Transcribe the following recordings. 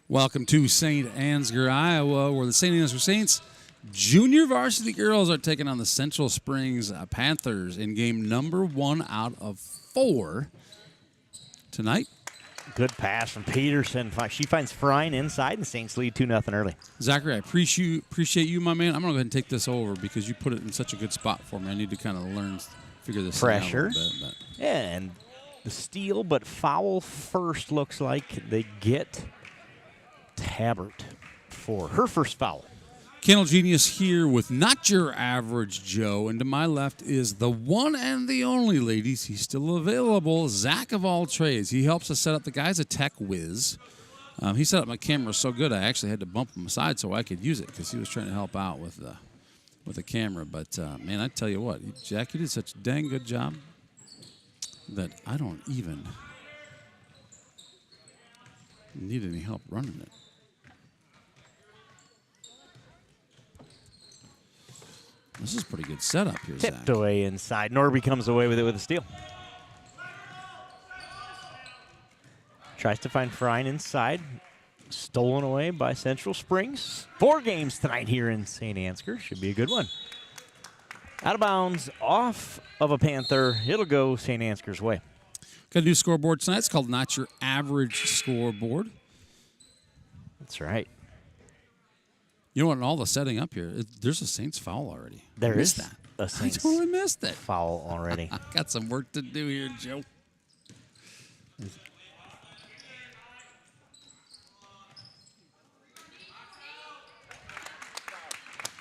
Welcome to Saint Ansgar, Iowa, where the Saint Ansgar Saints junior varsity girls are taking on the Central Springs Panthers in game number 1 out of 4 tonight. Good pass from Peterson. She finds Frine inside, and Saints lead 2-0 early. Zachary, I appreciate you, my man. I'm going to go ahead and take this over because you put it in such a good spot for me. I need to kind of figure this out a little bit. Yeah, and the steal, but foul first looks like they get Tabbert for her first foul. Kennel Genius here with Not Your Average Joe, and to my left is the one and the only, ladies. He's still available, Zach of all trades. He helps us set up. The guy's a tech whiz. He set up my camera so good I actually had to bump him aside so I could use it because he was trying to help out with the camera. But, man, I tell you what, Jack, you did such a dang good job that I don't even need any help running it. This is a pretty good setup here, Zach. Tipped away inside. Norby comes away with it with a steal. Tries to find Frine inside. Stolen away by Central Springs. 4 games tonight here in Saint Ansgar. Should be a good one. Out of bounds, off of a Panther. It'll go Saint Ansgar's way. Got a new scoreboard tonight. It's called Not Your Average Scoreboard. That's right. You know what? In all the setting up here, there's a Saints foul already. There is that. A Saints I totally missed it. Foul already. I got some work to do here, Joe.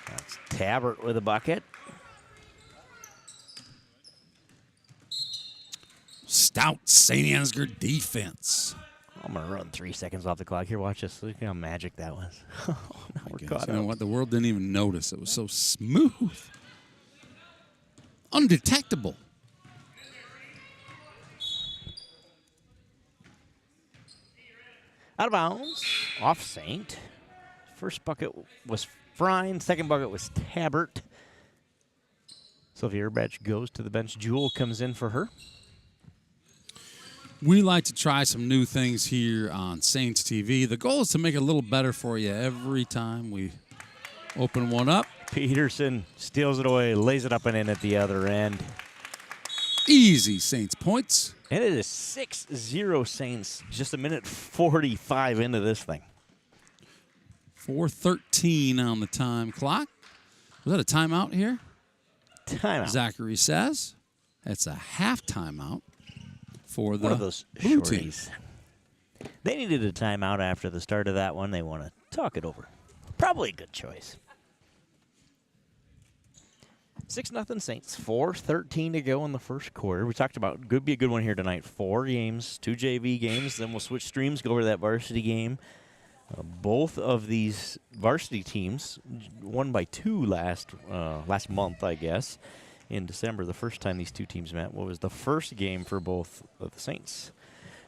That's Tabbert with a bucket. Stout Saint Ansgar defense. I'm going to run 3 seconds off the clock. Here, watch this. Look how magic that was. Now we're caught You know up. what? The world didn't even notice. It was so smooth. Undetectable. Out of bounds. Off Saint. First bucket was Frine. Second bucket was Tabbert. Sylvia Erbach goes to the bench. Jewel comes in for her. We like to try some new things here on Saints TV. The goal is to make it a little better for you every time we open one up. Peterson steals it away, lays it up and in at the other end. Easy Saints points. And it is 6-0 Saints, just a minute 45 into this thing. 4:13 on the time clock. Was that a timeout here? Timeout. Zachary says it's a half timeout for the one of those blue shorties. team. They needed a timeout after the start of that one. They want to talk it over. Probably a good choice. 6-0 Saints. 4:13 to go in the first quarter. We talked about could be a good one here tonight. 4 games, 2 JV games. Then we'll switch streams, go over to that varsity game. Both of these varsity teams won by 2 last month, I guess, in December. The first time these two teams met. What was the first game for both of the Saints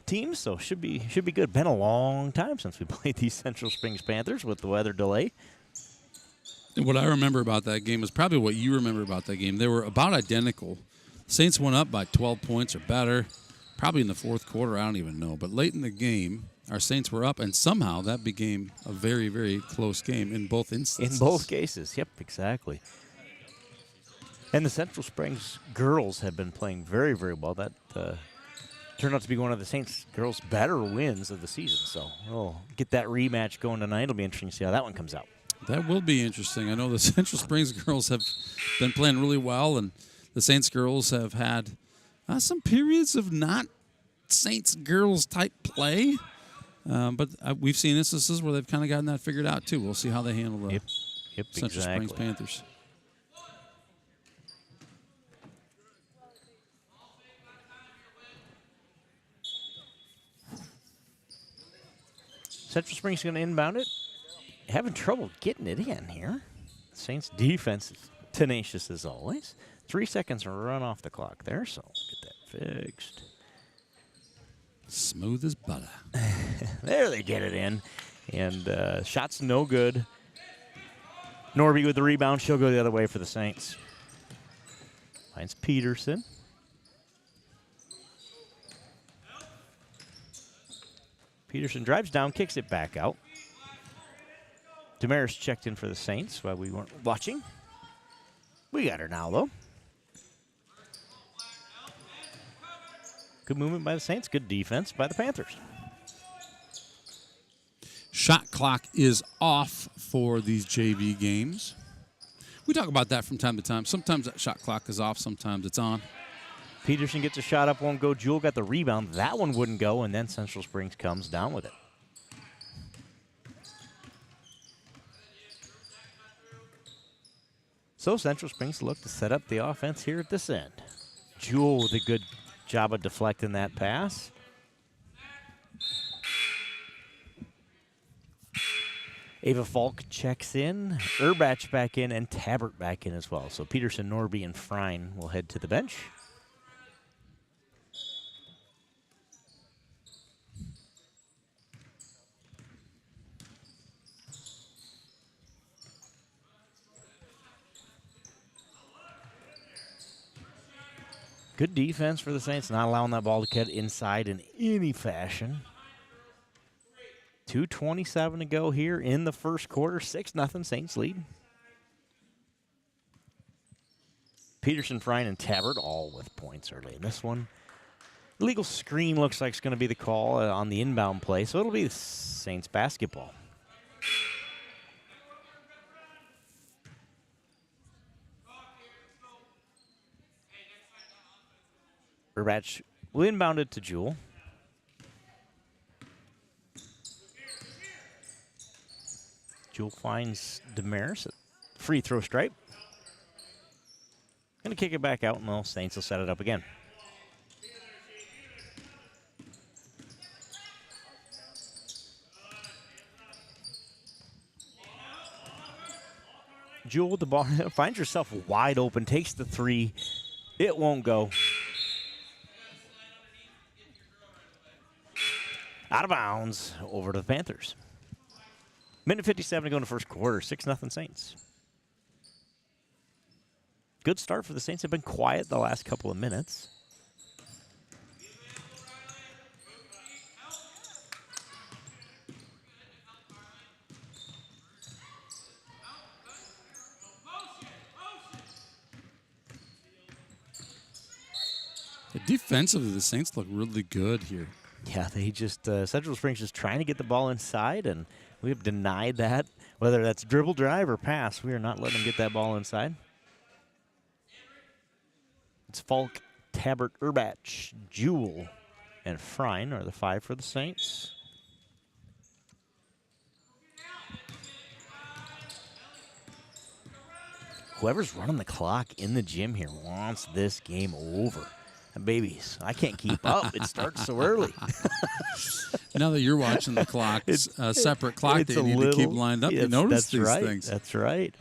teams? So should be good. Been a long time since we played these Central Springs Panthers with the weather delay. And what I remember about that game is probably what you remember about that game. They were about identical. Saints went up by 12 points or better, probably in the fourth quarter. I don't even know. But late in the game, our Saints were up, and somehow that became a very, very close game in both instances. In both cases. Yep, exactly. And the Central Springs girls have been playing very, very well. That turned out to be one of the Saints girls' better wins of the season. So we'll get that rematch going tonight. It'll be interesting to see how that one comes out. That will be interesting. I know the Central Springs girls have been playing really well, and the Saints girls have had some periods of not Saints girls type play. But we've seen instances where they've kind of gotten that figured out, too. We'll see how they handle the Central Springs Panthers. Central Springs going to inbound it. Having trouble getting it in here. Saints defense is tenacious as always. 3 seconds run off the clock there, so get that fixed. Smooth as butter. There they get it in. And shot's no good. Norby with the rebound. She'll go the other way for the Saints. Finds Peterson. Peterson drives down, kicks it back out. Damaris checked in for the Saints while we weren't watching. We got her now, though. Good movement by the Saints. Good defense by the Panthers. Shot clock is off for these JV games. We talk about that from time to time. Sometimes that shot clock is off. Sometimes it's on. Peterson gets a shot up, won't go. Jewell got the rebound. That one wouldn't go, and then Central Springs comes down with it. So Central Springs look to set up the offense here at this end. Jewell with a good job of deflecting that pass. Ava Falk checks in, Urbach back in, and Tabbert back in as well. So Peterson, Norby, and Frein will head to the bench. Good defense for the Saints, not allowing that ball to get inside in any fashion. 2:27 to go here in the first quarter. 6-0 Saints lead. Peterson, Frein, and Tabbert all with points early in this one. Illegal screen looks like it's going to be the call on the inbound play, so it'll be the Saints basketball. Urbach will inbound it to Jewell. Jewell finds Damaris at free throw stripe. Going to kick it back out, and the Saints will set it up again. Jewell with the ball finds herself wide open, takes the three. It won't go. Out of bounds, over to the Panthers. Minute 57 to go in the first quarter, 6-0 Saints. Good start for the Saints. Have been quiet the last couple of minutes. Defensively, the Saints look really good here. Yeah, they just, Central Springs just trying to get the ball inside, and we have denied that. Whether that's dribble, drive, or pass, we are not letting them get that ball inside. It's Falk, Tabbert, Urbach, Jewell, and Frein are the five for the Saints. Whoever's running the clock in the gym here wants this game over. And babies, I can't keep up. It starts so early. Now that you're watching the clock, it's a separate clock that you need to keep lined up. You notice these things. That's right.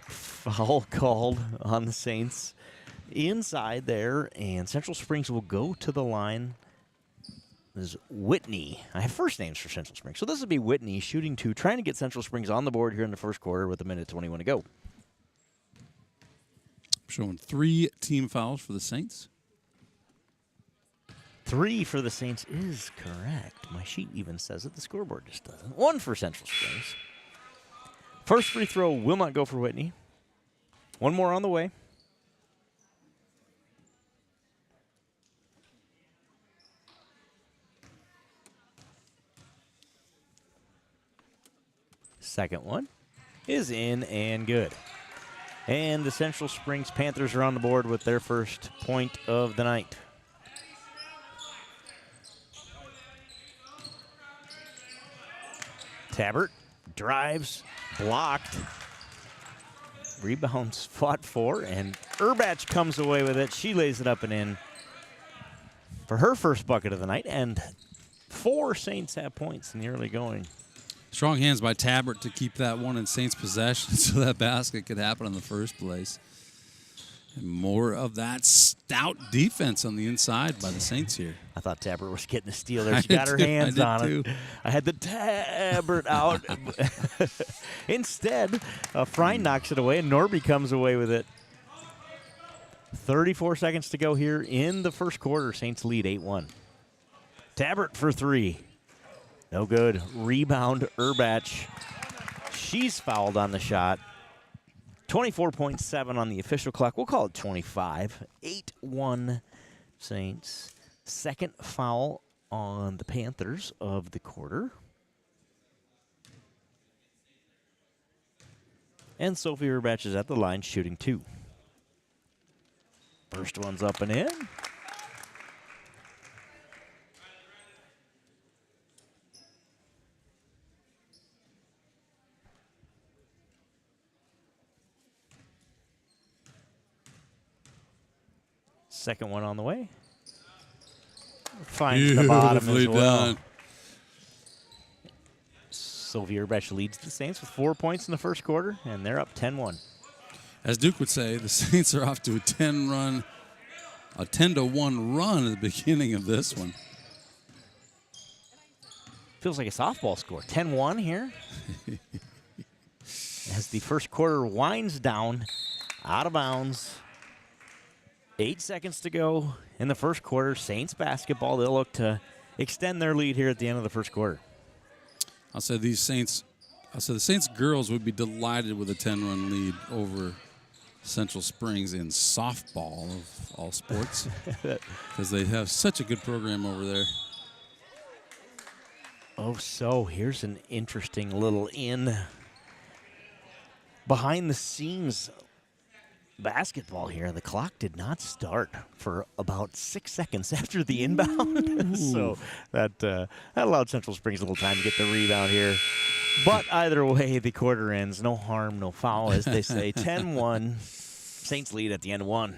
Foul called on the Saints inside there, and Central Springs will go to the line. This is Whitney. I have first names for Central Springs. So this would be Whitney shooting two, trying to get Central Springs on the board here in the first quarter with 1:21 to go. Showing 3 team fouls for the Saints. 3 for the Saints is correct. My sheet even says it. The scoreboard just doesn't. 1 for Central Springs. First free throw will not go for Whitney. 1 more on the way. Second one is in and good. And the Central Springs Panthers are on the board with their first point of the night. Tabbert drives, blocked. Rebounds fought for, and Urbach comes away with it. She lays it up and in for her first bucket of the night, and 4 Saints have points in the early going. Strong hands by Tabbert to keep that one in Saints' possession so that basket could happen in the first place. And more of that stout defense on the inside by the Saints here. I thought Tabbert was getting a steal there. She got her hands on it. I had the Tabbert out. Instead, Frein knocks it away, and Norby comes away with it. 34 seconds to go here in the first quarter. Saints lead 8-1. Tabbert for 3. No good. Rebound, Urbach. She's fouled on the shot. 24.7 on the official clock. We'll call it 25. 8-1 Saints. Second foul on the Panthers of the quarter. And Sophie Urbach is at the line shooting 2. First one's up and in. Second one on the way. Finds the bottom as well. Done. Sylvia Urbach leads the Saints with 4 points in the first quarter, and they're up 10-1. As Duke would say, the Saints are off to a 10-1 run at the beginning of this one. Feels like a softball score. 10-1 here. As the first quarter winds down, out of bounds. 8 seconds to go in the first quarter. Saints basketball. They'll look to extend their lead here at the end of the first quarter. I'll say the Saints girls would be delighted with a 10-run lead over Central Springs in softball of all sports because they have such a good program over there. Oh, so here's an interesting little behind the scenes basketball here. The clock did not start for about 6 seconds after the inbound. So that allowed Central Springs a little time to get the rebound here. But either way, the quarter ends. No harm, no foul, as they say. 10-1. Saints lead at the end of one.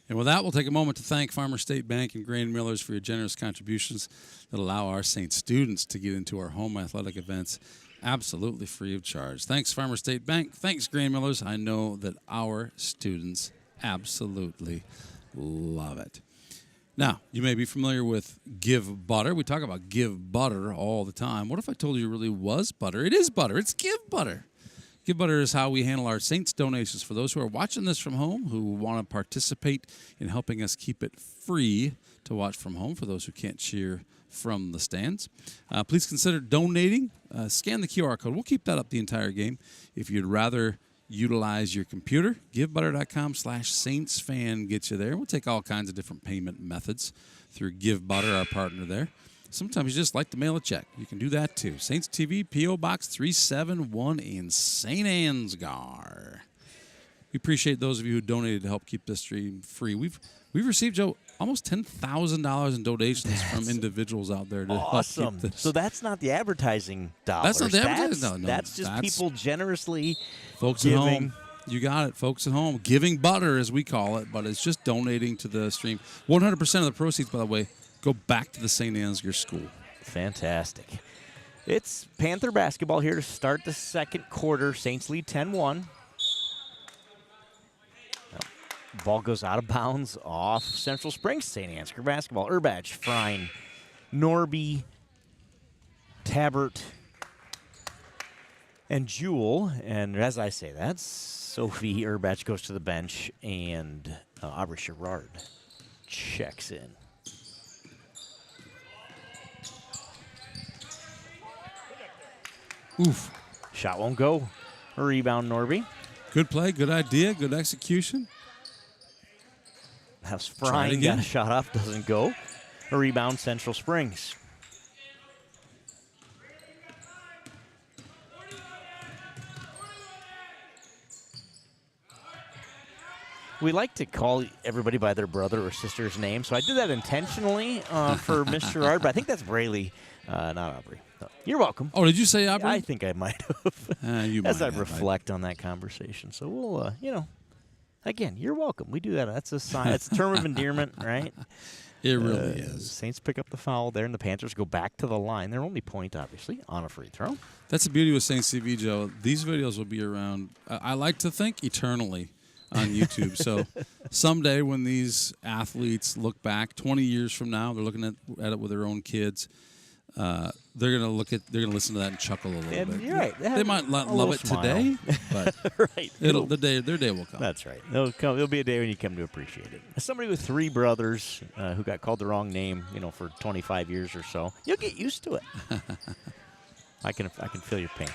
And with that, we'll take a moment to thank Farmer State Bank and Grain Millers for your generous contributions that allow our Saints students to get into our home athletic events absolutely free of charge. Thanks, Farmer State Bank. Thanks, Grain Millers. I know that our students absolutely love it. Now, you may be familiar with Give Butter. We talk about Give Butter all the time. What if I told you it really was butter? It is butter. It's Give Butter. Give Butter is how we handle our Saints donations for those who are watching this from home, who want to participate in helping us keep it free to watch from home for those who can't cheer from the stands. Please consider donating. Scan the QR code. We'll keep that up the entire game. If you'd rather utilize your computer, givebutter.com/SaintsFan gets you there. We'll take all kinds of different payment methods through Give Butter, our partner there. Sometimes you just like to mail a check. You can do that too. Saints TV, P.O. Box 371 in Saint Ansgar. We appreciate those of you who donated to help keep this stream free. We've received, Joe, almost $10,000 in donations from individuals out there to help keep this. So that's not the advertising dollars. That's not the advertising. No, that's just people generously folks giving. At home. You got it, folks at home. Giving butter, as we call it, but it's just donating to the stream. 100% of the proceeds, by the way, go back to the Saint Ansgar School. Fantastic. It's Panther basketball here to start the second quarter. Saints lead 10-1. Ball goes out of bounds off Central Springs. Saint Ansgar basketball. Urbach, Frein, Norby, Tabbert, and Jewell. And as I say that, Sophie Urbach goes to the bench, and Aubrey Sherrard checks in. Oof. Shot won't go. A rebound, Norby. Good play, good idea, good execution. Has Frein got a shot off, doesn't go. A rebound, Central Springs. We like to call everybody by their brother or sister's name, so I did that intentionally for Miss Sherrard, but I think that's Braley, not Aubrey. You're welcome. Oh, did you say Aubrey? I think I might have. You as might I have, reflect on that conversation. So we'll, again, you're welcome. We do that. That's a sign. It's a term of endearment, right? It really is. Saints pick up the foul there, and the Panthers go back to the line. Their only point, obviously, on a free throw. That's the beauty with Saints TV, Joe. These videos will be around, I like to think, eternally on YouTube. So someday when these athletes look back, 20 years from now, they're looking at it with their own kids, they're gonna listen to that and chuckle a little bit. You're right. They might not love it smile. today, but Right. their day will come. That's right. There'll be a day when you come to appreciate it. As somebody with 3 brothers who got called the wrong name, for 25 years or so, you'll get used to it. I can feel your pain.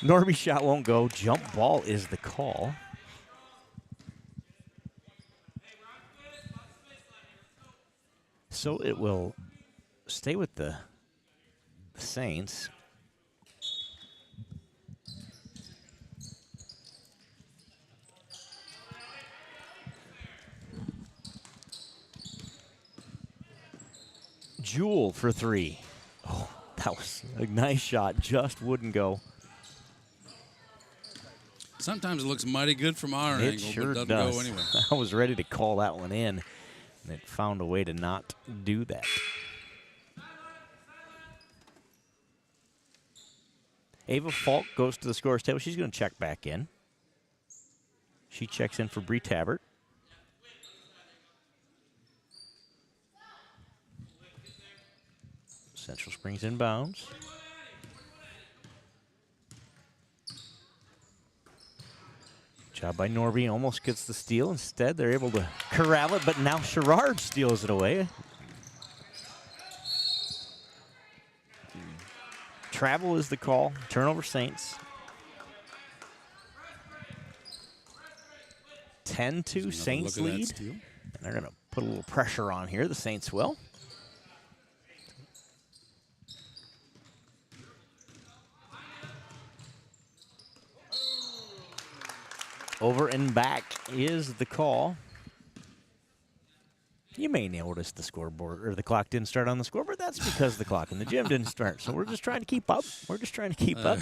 Norby's shot won't go. Jump ball is the call. So it will stay with the Saints. Jewel for 3. Oh, that was a nice shot. Just wouldn't go. Sometimes it looks mighty good from our It angle, sure but it doesn't does. go anywhere. I was ready to call that one in, and it found a way to not do that. Ava Falk goes to the scores table. She's going to check back in. She checks in for Bree Tabbert. Central Springs inbounds. Job by Norby, almost gets the steal. Instead, they're able to corral it, but now Sherrard steals it away. Travel is the call. Turnover Saints. 10-2 Saints lead. And they're going to put a little pressure on here. The Saints will. Over and back is the call. You may notice the scoreboard or the clock didn't start on the scoreboard. That's because the clock in the gym didn't start. So we're just trying to keep up. Just trying to keep up.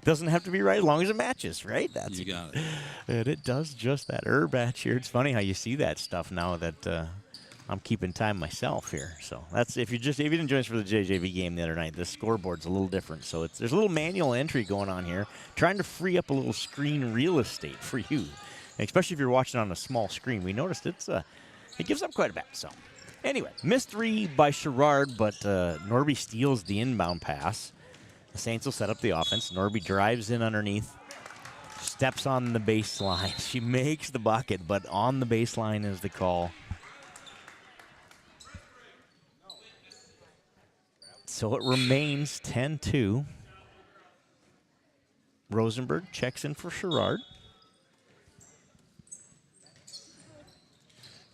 Doesn't have to be right as long as it matches, right? You got it. And it does just that. Batch here. It's funny how you see that stuff now that I'm keeping time myself here. So that's if you didn't join us for the JJV game the other night, the scoreboard's a little different. So there's a little manual entry going on here, trying to free up a little screen real estate for you. Especially if you're watching on a small screen. We noticed it gives up quite a bit. So, anyway, missed 3 by Sherrard, but Norby steals the inbound pass. The Saints will set up the offense. Norby drives in underneath, steps on the baseline. She makes the bucket, but on the baseline is the call. So it remains 10-2. Rosenberg checks in for Sherrard.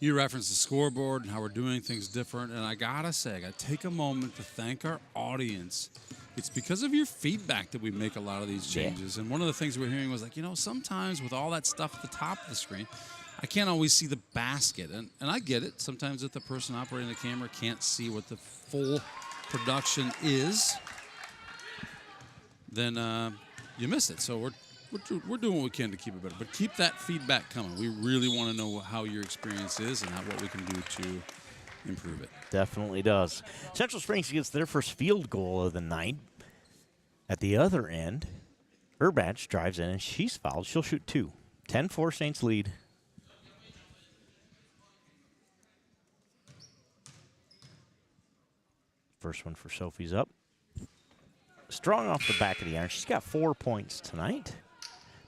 You referenced the scoreboard and how we're doing things different, and I gotta say, I gotta take a moment to thank our audience. It's because of your feedback that we make a lot of these changes. Yeah. And one of the things we're hearing was sometimes with all that stuff at the top of the screen, I can't always see the basket. And I get it. Sometimes if the person operating the camera can't see what the full production is, then you miss it. So we're doing what we can to keep it better. But keep that feedback coming. We really want to know how your experience is and what we can do to improve it. Definitely does. Central Springs gets their first field goal of the night. At the other end, Urbach drives in, and she's fouled. She'll shoot 2. 10-4 Saints lead. First one for Sophie's up. Strong off the back of the iron. She's got 4 points tonight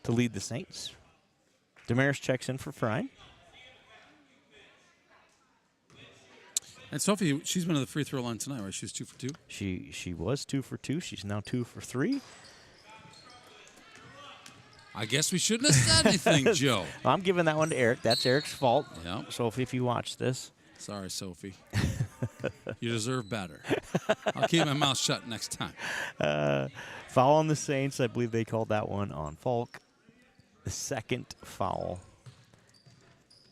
to lead the Saints. Damaris checks in for Frine. And Sophie, she's been to the free throw line tonight, right? She was 2 for 2? She was 2 for 2. She's now 2 for 3. I guess we shouldn't have said anything, Joe. I'm giving that one to Eric. That's Eric's fault. Yep. Sophie, if you watch this. Sorry, Sophie. You deserve better. I'll keep my mouth shut next time. Foul on the Saints. I believe they called that one on Falk. The second foul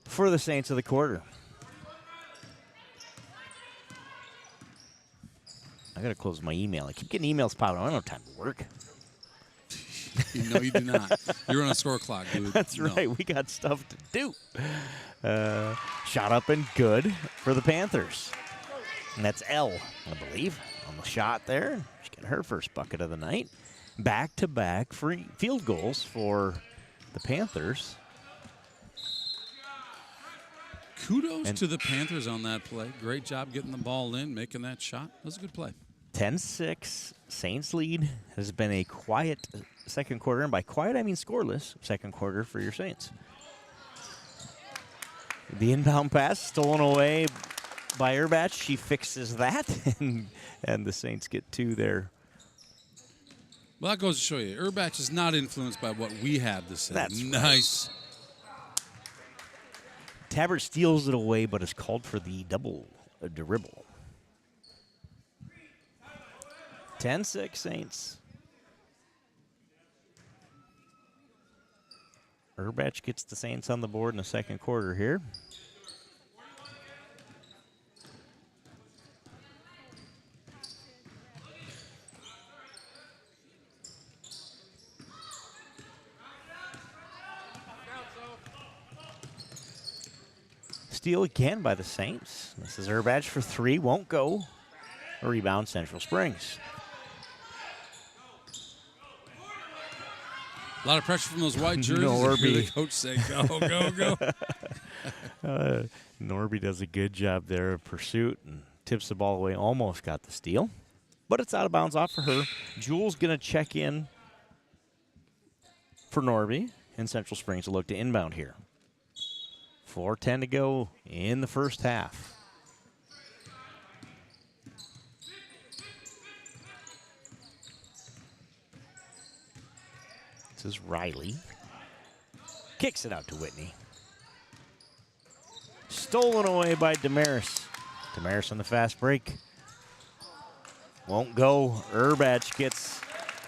for the Saints of the quarter. I got to close my email. I keep getting emails popping. I don't have time to work. No, you do not. You're on a score clock, dude. That's right. We got stuff to do. Shot up and good for the Panthers. And that's L, I believe, on the shot there. She got her first bucket of the night. Back-to-back free field goals for the Panthers. kudos to the Panthers on that play. Great job getting the ball in, making that shot. That was a good play. 10-6, Saints lead. Has been a quiet second quarter, and by quiet I mean scoreless second quarter for your Saints. The inbound pass stolen away by Erbach. She fixes that, and the Saints get 2 there. Well, that goes to show you, Erbach is not influenced by what we have to say. That's nice. Right. Tabbert steals it away, but is called for the double dribble. 10-6 Saints. Erbach gets the Saints on the board in the second quarter here. Steal again by the Saints. This is Erbach for 3, won't go. A rebound, Central Springs. A lot of pressure from those white jerseys. Norby. The coach say, go, go, go. Norby does a good job there of pursuit and tips the ball away. Almost got the steal, but it's out of bounds off for her. Jewel's going to check in for Norby, and Central Springs will look to inbound here. 4:10 to go in the first half. This is Riley. Kicks it out to Whitney. Stolen away by Damaris. Damaris on the fast break. Won't go. Erbach gets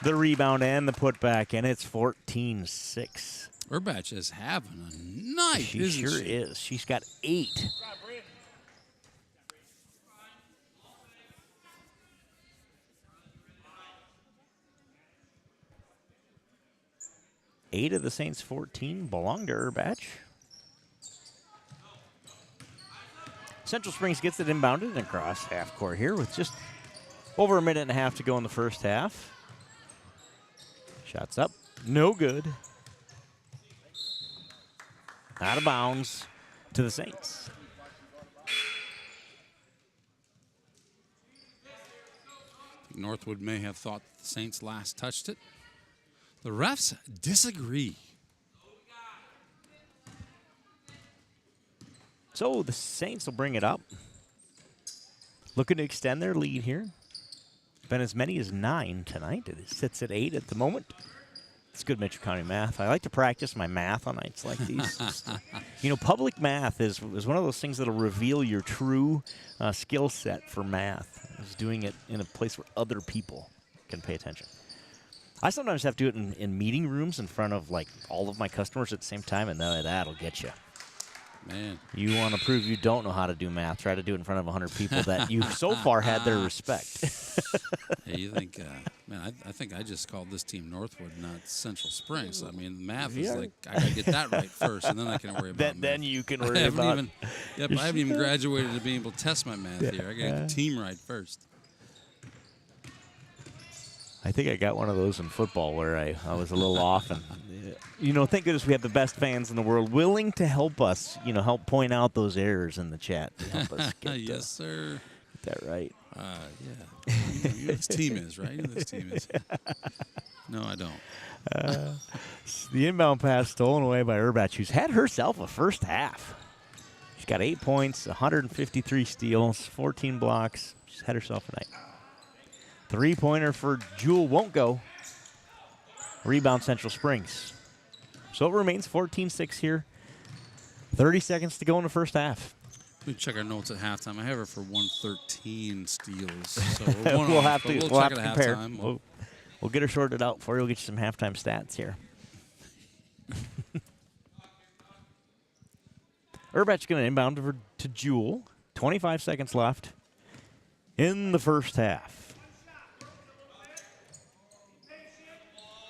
the rebound and the putback, and it's 14-6. Erbach is having a night, She isn't sure she? is. She's got 8. Eight of the Saints' 14 belong to Erbach. Central Springs gets it inbounded across half court here with just over a minute and a half to go in the first half. Shots up. No good. Out of bounds to the Saints. Northwood may have thought the Saints last touched it. The refs disagree. So the Saints will bring it up. Looking to extend their lead here. Been as many as 9 tonight. It sits at 8 at the moment. It's good Mitchell County math. I like to practice my math on nights like these. Public math is one of those things that'll reveal your true skill set for math. Is doing it in a place where other people can pay attention. I sometimes have to do it in meeting rooms in front of like all of my customers at the same time, and that'll get you. Man. You want to prove you don't know how to do math, try to do it in front of 100 people that you so far had their respect. Hey, you think, man, I think I just called this team Northwood, not Central Springs. I mean, math is like, I got to get that right first, and then I can worry about math. Then you can worry about I haven't even graduated to being able to test my math here. I got to get the team right first. I think I got one of those in football where I was a little off. And, thank goodness we have the best fans in the world willing to help us, help point out those errors in the chat. To help us get, yes, sir. Get that right. Yeah. You know this team is, right? You know this team is. No, I don't. The inbound pass stolen away by Erbach, who's had herself a first half. She's got 8 points, 153 steals, 14 blocks. She's had herself a night. Three-pointer for Jewel won't go. Rebound Central Springs. So it remains 14-6 here. 30 seconds to go in the first half. Let me check our notes at halftime. I have her for 113 steals. So we'll have to compare. Halftime. We'll get her sorted out for you. We'll get you some halftime stats here. Erbach's going to inbound over to Jewel. 25 seconds left in the first half.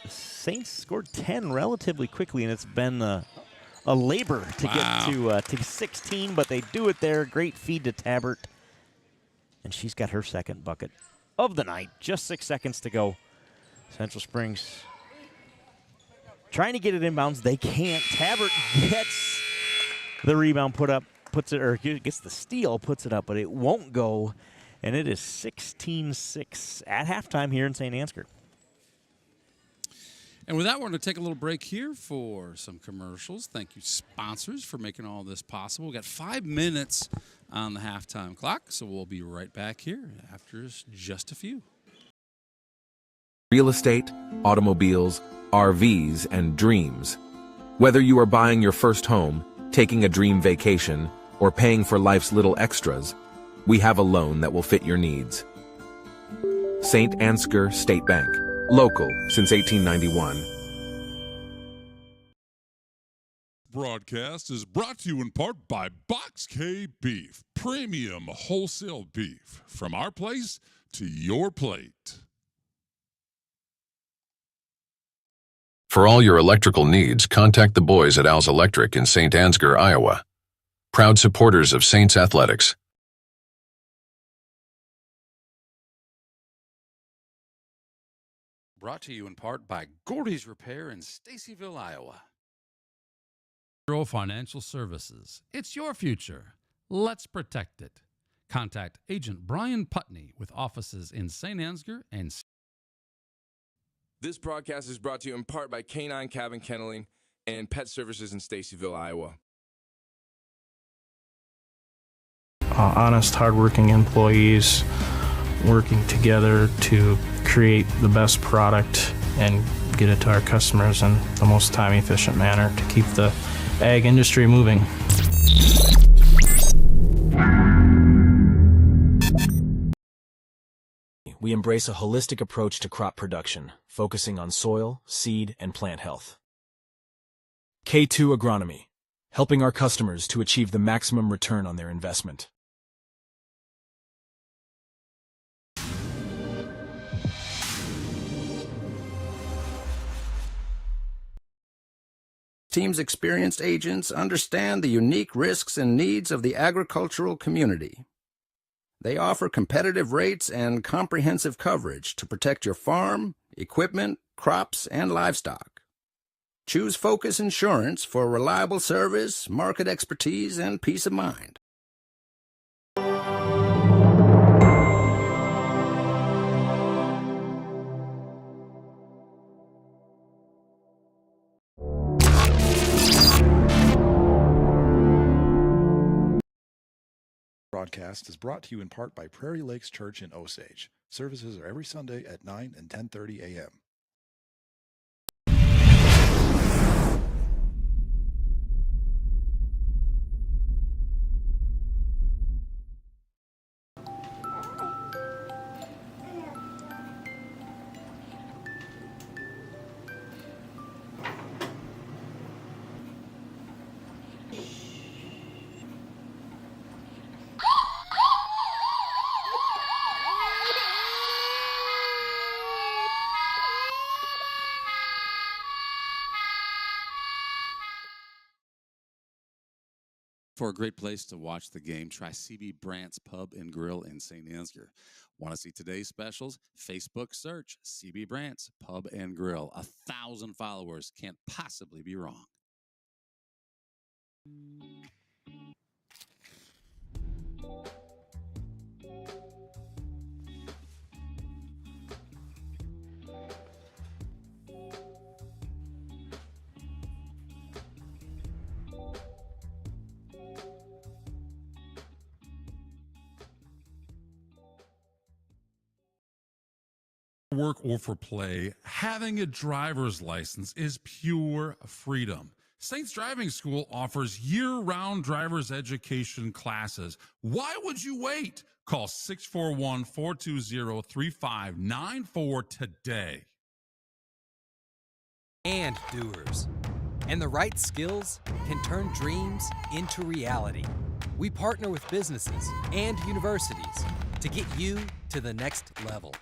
Saints scored 10 relatively quickly, and it's been a labor to get to 16, but they do it there. Great feed to Tabbert, and she's got her second bucket of the night. Just 6 seconds to go. Central Springs trying to get it inbounds. They can't. Tabbert gets the rebound put up puts it, or gets the steal, puts it up, but it won't go. And it is 16-6 at halftime here in Saint Ansgar. And with that, we're going to take a little break here for some commercials. Thank you, sponsors, for making all this possible. We've got 5 minutes on the halftime clock, so we'll be right back here after just a few. Real estate, automobiles, RVs, and dreams. Whether you are buying your first home, taking a dream vacation, or paying for life's little extras, we have a loan that will fit your needs. Saint Ansgar State Bank. Local since 1891. Broadcast is brought to you in part by Box K Beef, premium wholesale beef. From our place to your plate. For all your electrical needs, contact the boys at Al's Electric in Saint Ansgar, Iowa. Proud supporters of Saints Athletics. Brought to you in part by Gordy's Repair in Stacyville, Iowa. Bureau Financial Services. It's your future. Let's protect it. Contact Agent Brian Putney with offices in Saint Ansgar and This broadcast is brought to you in part by Canine Cabin Kenneling and Pet Services in Stacyville, Iowa. Honest, hardworking employees working together to create the best product and get it to our customers in the most time-efficient manner to keep the ag industry moving. We embrace a holistic approach to crop production, focusing on soil, seed, and plant health. K2 Agronomy, helping our customers to achieve the maximum return on their investment. Team's experienced agents understand the unique risks and needs of the agricultural community. They offer competitive rates and comprehensive coverage to protect your farm, equipment, crops, and livestock. Choose Focus Insurance for reliable service, market expertise, and peace of mind. Broadcast is brought to you in part by Prairie Lakes Church in Osage. Services are every Sunday at 9 and 10:30 a.m. For a great place to watch the game, try CB Brandt's Pub and Grill in St. Ansgar. Want to see today's specials? Facebook search CB Brandt's Pub and Grill. 1,000 followers, can't possibly be wrong. Work or for play, having a driver's license is pure freedom. Saints Driving School offers year-round driver's education classes. Why would you wait? Call 641-420-3594 today. And doers. And the right skills can turn dreams into reality. We partner with businesses and universities to get you to the next level,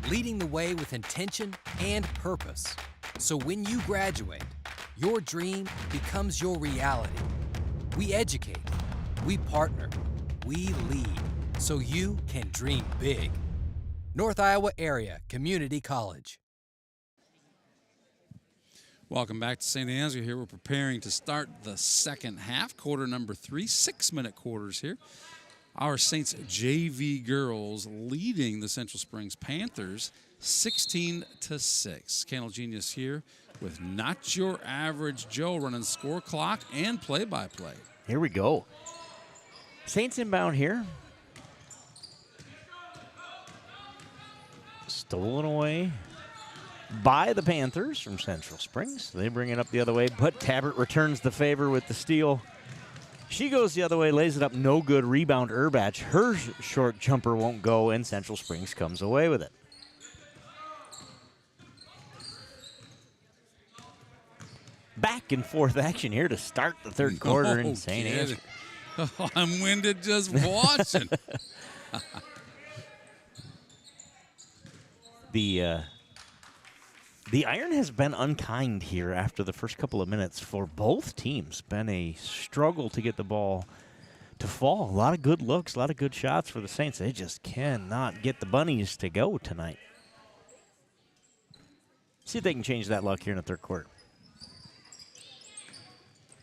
leading the way with intention and purpose. So when you graduate, your dream becomes your reality. We educate, we partner, we lead, so you can dream big. North Iowa Area Community College. Welcome back to Saint Ansgar here. We're preparing to start the second half, quarter number 3, 6-minute quarters here. Our Saints JV girls leading the Central Springs Panthers 16-6. Candle Genius here with Not Your Average Joe running score clock and play-by-play. Here we go. Saints inbound here. Stolen away by the Panthers from Central Springs. They bring it up the other way, but Tabbert returns the favor with the steal. She goes the other way, lays it up, no good. Rebound, Urbach. Her short jumper won't go, and Central Springs comes away with it. Back and forth action here to start the third quarter in St. Ansgar. Oh, I'm winded just watching. The iron has been unkind here after the first couple of minutes for both teams. Been a struggle to get the ball to fall. A lot of good looks, a lot of good shots for the Saints. They just cannot get the bunnies to go tonight. See if they can change that luck here in the third quarter.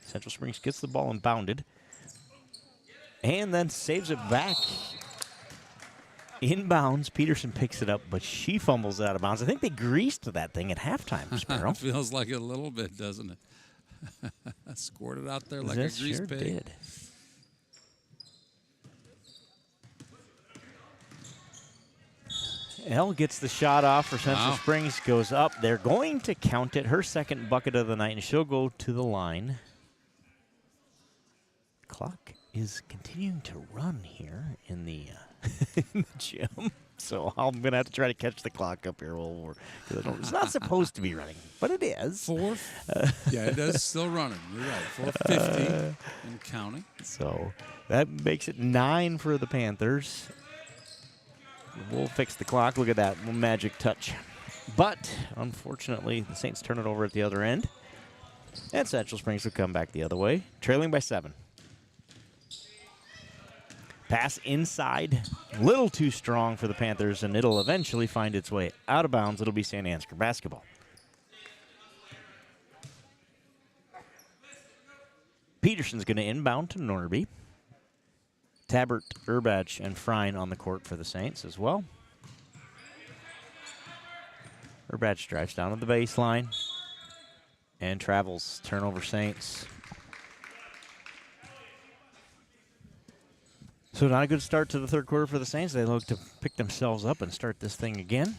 Central Springs gets the ball inbounded and then saves it back. Inbounds, Peterson picks it up, but she fumbles it out of bounds. I think they greased that thing at halftime, Sparrow. Feels like it a little bit, doesn't it? Scored it out there like That a grease sure pig. did. Elle gets the shot off for Central Springs, goes up. They're going to count it. Her second bucket of the night, and she'll go to the line. Clock is continuing to run here in the, in the gym. So I'm going to have to try to catch the clock up here. It's not supposed to be running, but it is. Yeah, it is still running. You're right. 4:50 and counting. So that makes it 9 for the Panthers. We'll fix the clock. Look at that magic touch. But, unfortunately, the Saints turn it over at the other end. And Central Springs will come back the other way, trailing by 7. Pass inside, a little too strong for the Panthers, and it'll eventually find its way out of bounds. It'll be Saint Ansgar basketball. Peterson's going to inbound to Norby. Tabbert, Urbach, and Frein on the court for the Saints as well. Urbach drives down to the baseline and travels. Turnover Saints. So not a good start to the third quarter for the Saints. They look to pick themselves up and start this thing again.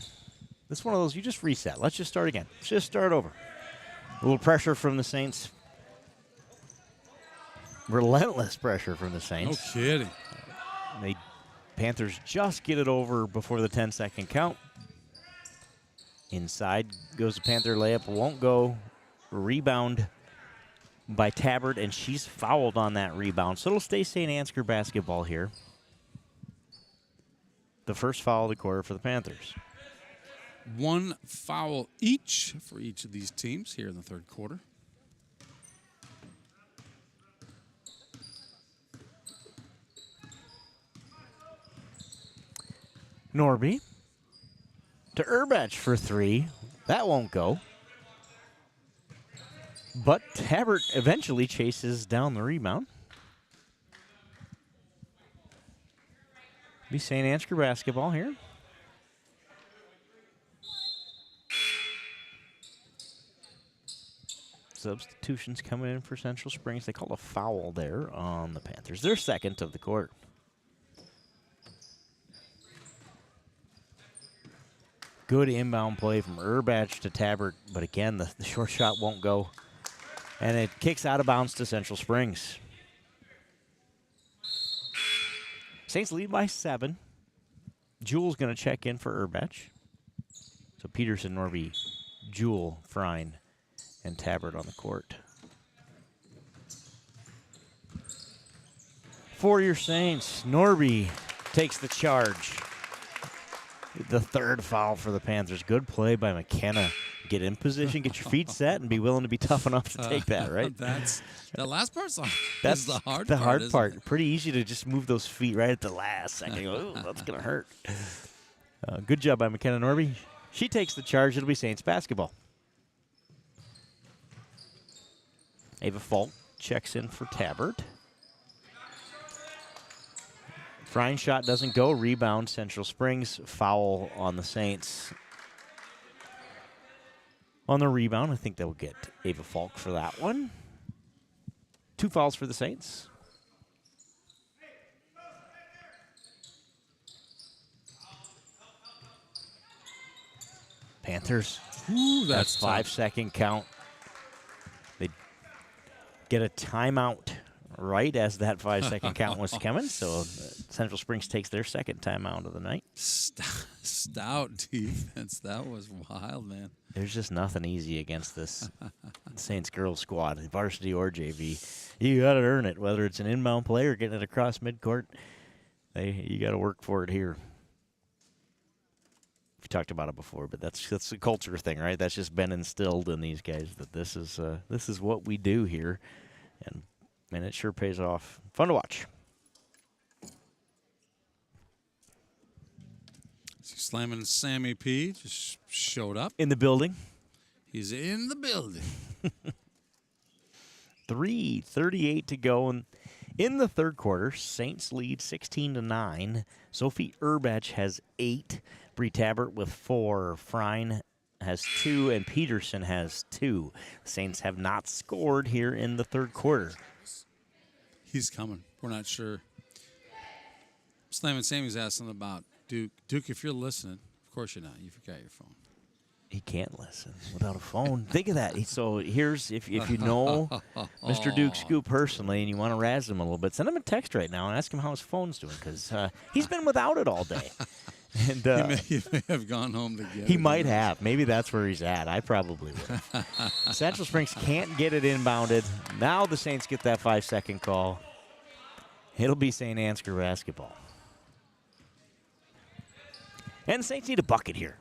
This is one of those, you just reset. Let's just start again. Let's just start over. A little pressure from the Saints. Relentless pressure from the Saints. No kidding. Panthers just get it over before the 10-second count. Inside goes the Panther layup. Won't go. Rebound by Tabbert, and she's fouled on that rebound. So it'll stay St. Ansgar basketball here. The first foul of the quarter for the Panthers. 1 foul each for each of these teams here in the third quarter. Norby to Urbach for 3. That won't go. But Tabbert eventually chases down the rebound. Be St. Ansgar basketball here. Substitutions coming in for Central Springs. They call a foul there on the Panthers. Their second of the quarter. Good inbound play from Urbach to Tabbert, but again, the short shot won't go. And it kicks out of bounds to Central Springs. Saints lead by 7. Jewel's going to check in for Urbach. So Peterson, Norby, Jewel, Frein, and Tabbert on the court. For your Saints, Norby takes the charge. The third foul for the Panthers. Good play by McKenna. Get in position, get your feet set, and be willing to be tough enough to take that, right? That last part's that's the hard part. The hard part. Pretty easy to just move those feet right at the last second. Ooh, that's going to hurt. Good job by McKenna Norby. She takes the charge. It'll be Saints basketball. Ava Falk checks in for Tabbert. Frying shot doesn't go. Rebound, Central Springs. Foul on the Saints. On the rebound, I think they'll get Ava Falk for that one. 2 fouls for the Saints. Panthers. Ooh, that's 5-second count. They get a timeout right as that 5-second count was coming. So Central Springs takes their second timeout of the night. Stout defense. That was wild, man. There's just nothing easy against this Saints girls squad, varsity or JV. You got to earn it, whether it's an inbound play or getting it across midcourt. You got to work for it here. We talked about it before, but that's a culture thing, right? That's just been instilled in these guys that this is what we do here, and it sure pays off. Fun to watch. Slamming Sammy P just showed up in the building. He's in the building. 3:38 to go in the third quarter. Saints lead 16-9. Sophie Urbach has 8. Bree Tabbert with 4. Frine has 2, and Peterson has 2. The Saints have not scored here in the third quarter. He's coming. We're not sure. Slamming Sammy's asking about Duke. Duke, if you're listening, of course you're not. You forgot your phone. He can't listen without a phone. Think of that. So here's, if you know Mr. Duke Scoop personally and you want to razz him a little bit, send him a text right now and ask him how his phone's doing, because he's been without it all day. And he may have gone home to get it. He might have. Maybe that's where he's at. I probably would. Central Springs can't get it inbounded. Now the Saints get that 5-second call. It'll be Saint Ansgar basketball. And the Saints need a bucket here.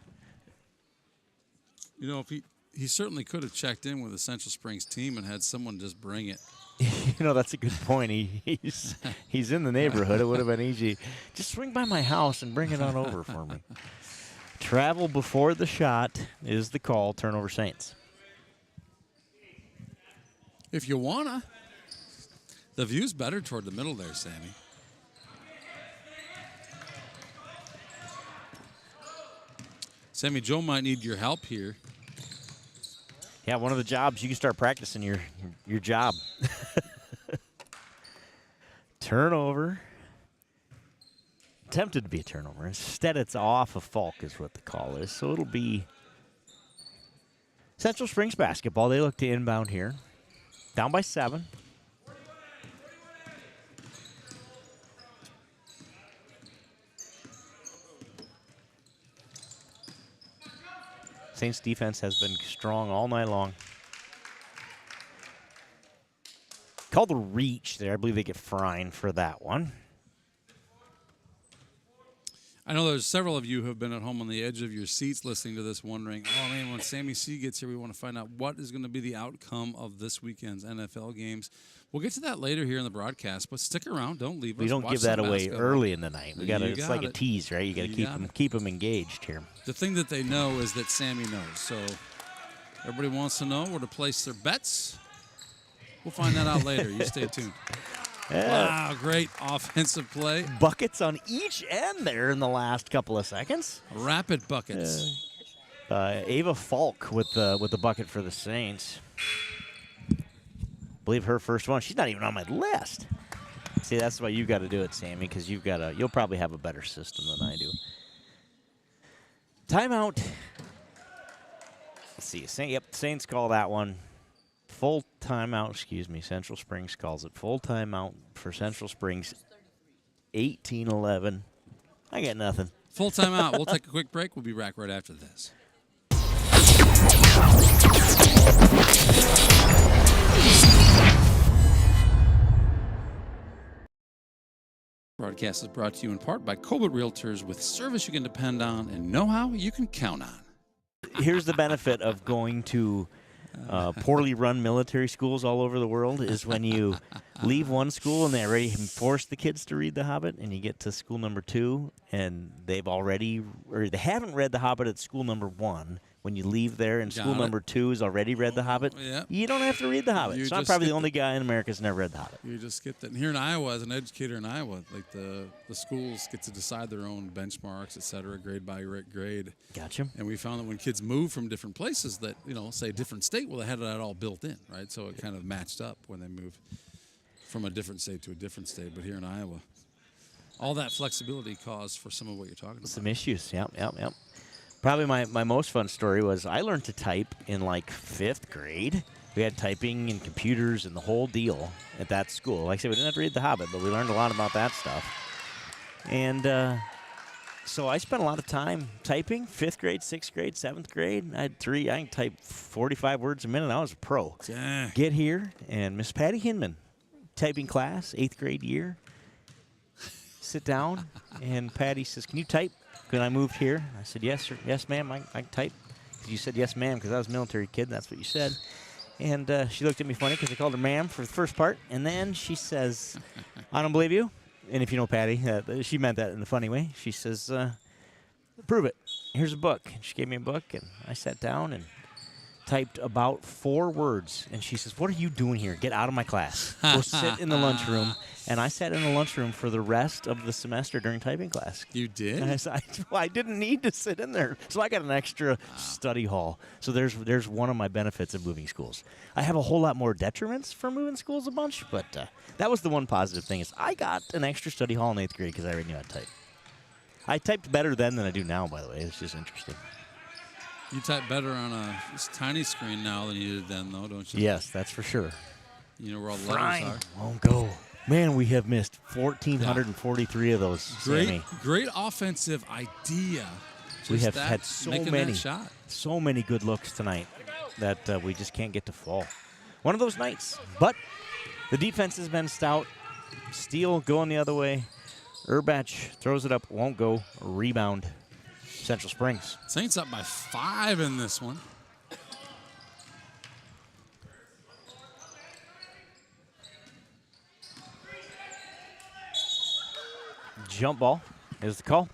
You know, if he certainly could have checked in with the Central Springs team and had someone just bring it. You know, that's a good point. He's in the neighborhood. It would have been easy. Just swing by my house and bring it on over for me. Travel before the shot is the call. Turnover Saints. If you wanna. The view's better toward the middle there, Sammy. Sammy, Joe might need your help here. Yeah, one of the jobs, you can start practicing your job. Turnover. Attempted to be a turnover. Instead, it's off of Falk is what the call is. So it'll be Central Springs basketball. They look to inbound here. Down by 7. Saints defense has been strong all night long. Called the reach there. I believe they get Frine for that one. I know there's several of you who have been at home on the edge of your seats listening to this wondering, oh, man, when Sammy C gets here, we want to find out what is going to be the outcome of this weekend's NFL games. We'll get to that later here in the broadcast, but stick around. Don't leave us. We don't Watch give that some away basketball. early in the night. It's like a it. tease, right? You got to keep them engaged here. The thing that they know is that Sammy knows. So everybody wants to know where to place their bets. We'll find that out later. You stay tuned. Wow, great offensive play. Buckets on each end there in the last couple of seconds. Rapid buckets. Ava Falk with the bucket for the Saints. Believe her first one. She's not even on my list. See, that's why you got to do it, Sammy, because you'll probably have a better system than I do. Timeout. Let's see. Saints call that one. Full timeout, Central Springs calls it. Full timeout for Central Springs. 18-11. I got nothing. Full timeout. We'll take a quick break. We'll be back right after this. Broadcast is brought to you in part by Colbert Realtors, with service you can depend on and know-how you can count on. Here's the benefit of going to poorly run military schools all over the world is when you leave one school and they already force the kids to read The Hobbit, and you get to school number 2 and they haven't read The Hobbit at school number 1. when you leave there and school number 2 has already read The Hobbit, you don't have to read The Hobbit. So I'm probably the only guy in America that's never read The Hobbit. You just get that. And here in Iowa, as an educator in Iowa, like the schools get to decide their own benchmarks, et cetera, grade by grade. Gotcha. And we found that when kids move from different places that, say a different state, well, they had that all built in, right? So it kind of matched up when they moved from a different state to a different state. But here in Iowa, all that flexibility caused for some of what you're talking about. Some issues, yep. Probably my most fun story was I learned to type in like 5th grade. We had typing and computers and the whole deal at that school. Like I said, we didn't have to read The Hobbit, but we learned a lot about that stuff. And so I spent a lot of time typing, 5th grade, 6th grade, 7th grade. I can type 45 words a minute. I was a pro. Yeah. Get here, and Miss Patty Hinman, typing class, 8th grade year. Sit down, and Patty says, "Can you type?" When I moved here, I said, "Yes, sir. Yes, ma'am, I can type." You said, "Yes, ma'am," because I was a military kid. That's what you said. And she looked at me funny because I called her ma'am for the first part. And then she says, "I don't believe you." And if you know Patty, she meant that in a funny way. She says, "Prove it. Here's a book." And she gave me a book, and I sat down and typed about 4 words. And she says, "What are you doing here? Get out of my class. Go sit in the lunchroom." And I sat in the lunchroom for the rest of the semester during typing class. You did? And I didn't need to sit in there. So I got an extra study hall. So there's one of my benefits of moving schools. I have a whole lot more detriments for moving schools a bunch, but that was the one positive thing is I got an extra study hall in 8th grade because I already knew how to type. I typed better then than I do now, by the way. It's just interesting. You type better on a tiny screen now than you did then, though, don't you? Yes, that's for sure. You know where all the letters are? Won't go. Man, we have missed 1,443 of those, Sammy. Great offensive idea. We have had so many good looks tonight that we just can't get to fall. One of those nights. But the defense has been stout. Steele going the other way. Urbach throws it up, won't go. Rebound. Central Springs. Saints up by 5 in this one. Jump ball is the call.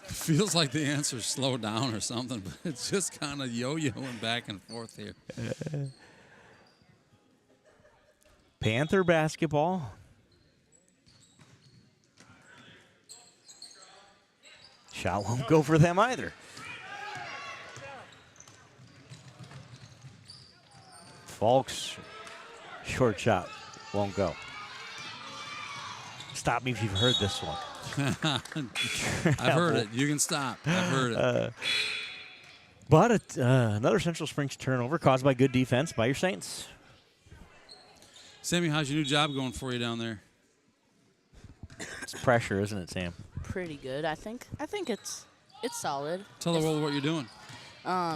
Feels like the answer's slowed down or something, but it's just kind of yo-yoing back and forth here. Panther basketball. Shot won't go for them either. Falk's short shot won't go. Stop me if you've heard this one. I've heard it. You can stop. I've heard it. But another Central Springs turnover caused by good defense by your Saints. Sammy, how's your new job going for you down there? It's pressure, isn't it, Sam? Pretty good, I think. I think it's solid. Tell the world what you're doing.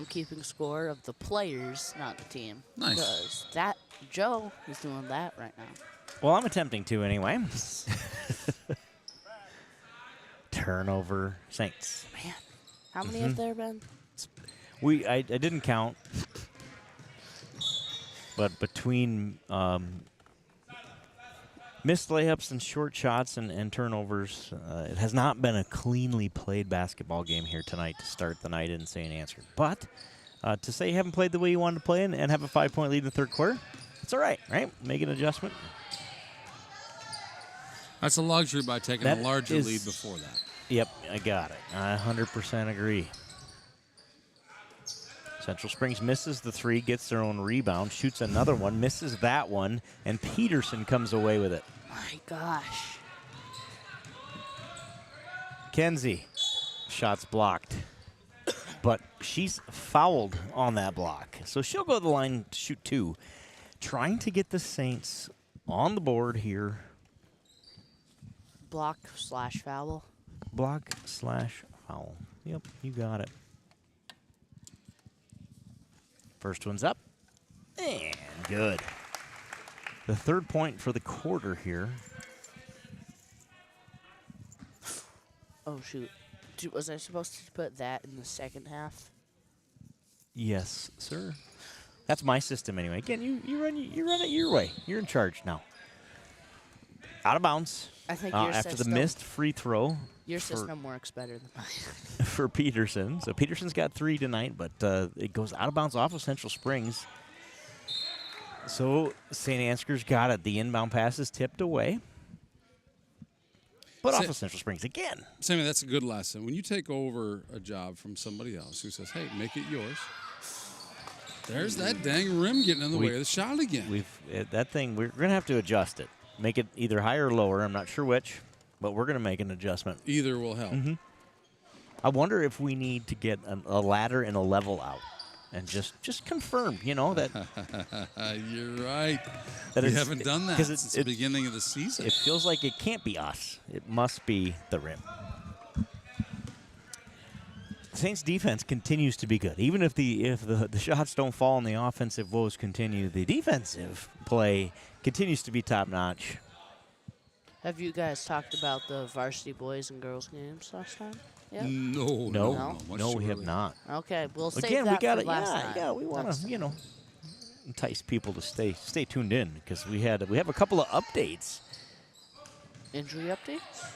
Keeping score of the players, not the team. Nice. Because Joe is doing that right now. Well, I'm attempting to anyway. Turnover Saints. Man, how many have there been? I didn't count, but between missed layups and short shots and turnovers, it has not been a cleanly played basketball game here tonight to start the night in Saint Ansgar. But to say you haven't played the way you wanted to play and have a 5-point lead in the third quarter, it's all right, right? Make an adjustment. That's a luxury by taking a larger lead before that. Yep, I got it. I 100% agree. Central Springs misses the 3, gets their own rebound, shoots another one, misses that one, and Peterson comes away with it. My gosh. Kenzie, shot's blocked. But she's fouled on that block. So she'll go to the line to shoot 2. Trying to get the Saints on the board here. Block/foul. Block/foul. Yep, you got it. First one's up. And good. The third point for the quarter here. Oh, shoot. Was I supposed to put that in the second half? Yes, sir. That's my system anyway. Again, you run it your way. You're in charge now. Out of bounds. I think your after system, the missed free throw. Your system works better than mine. for Peterson. So Peterson's got 3 tonight, but it goes out of bounds off of Central Springs. So St. Ansgar's got it. The inbound pass is tipped away. But off of Central Springs again. Sammy, that's a good lesson. When you take over a job from somebody else who says, hey, make it yours, there's that dang rim getting in the way of the shot again. That thing, we're going to have to adjust it. Make it either higher or lower. I'm not sure which, but we're going to make an adjustment. Either will help. I wonder if we need to get a ladder and a level out and just confirm, that. You're right. That we haven't done that since the beginning of the season. It feels like it can't be us. It must be the rim. Saints defense continues to be good. Even if the shots don't fall and the offensive woes continue, the defensive play continues to be top-notch. Have you guys talked about the varsity boys and girls games last time? Yep. No, we have not. Okay, we'll save Again, that we got for last time. Yeah, we want to, entice people to stay tuned in because we have a couple of updates. Injury updates?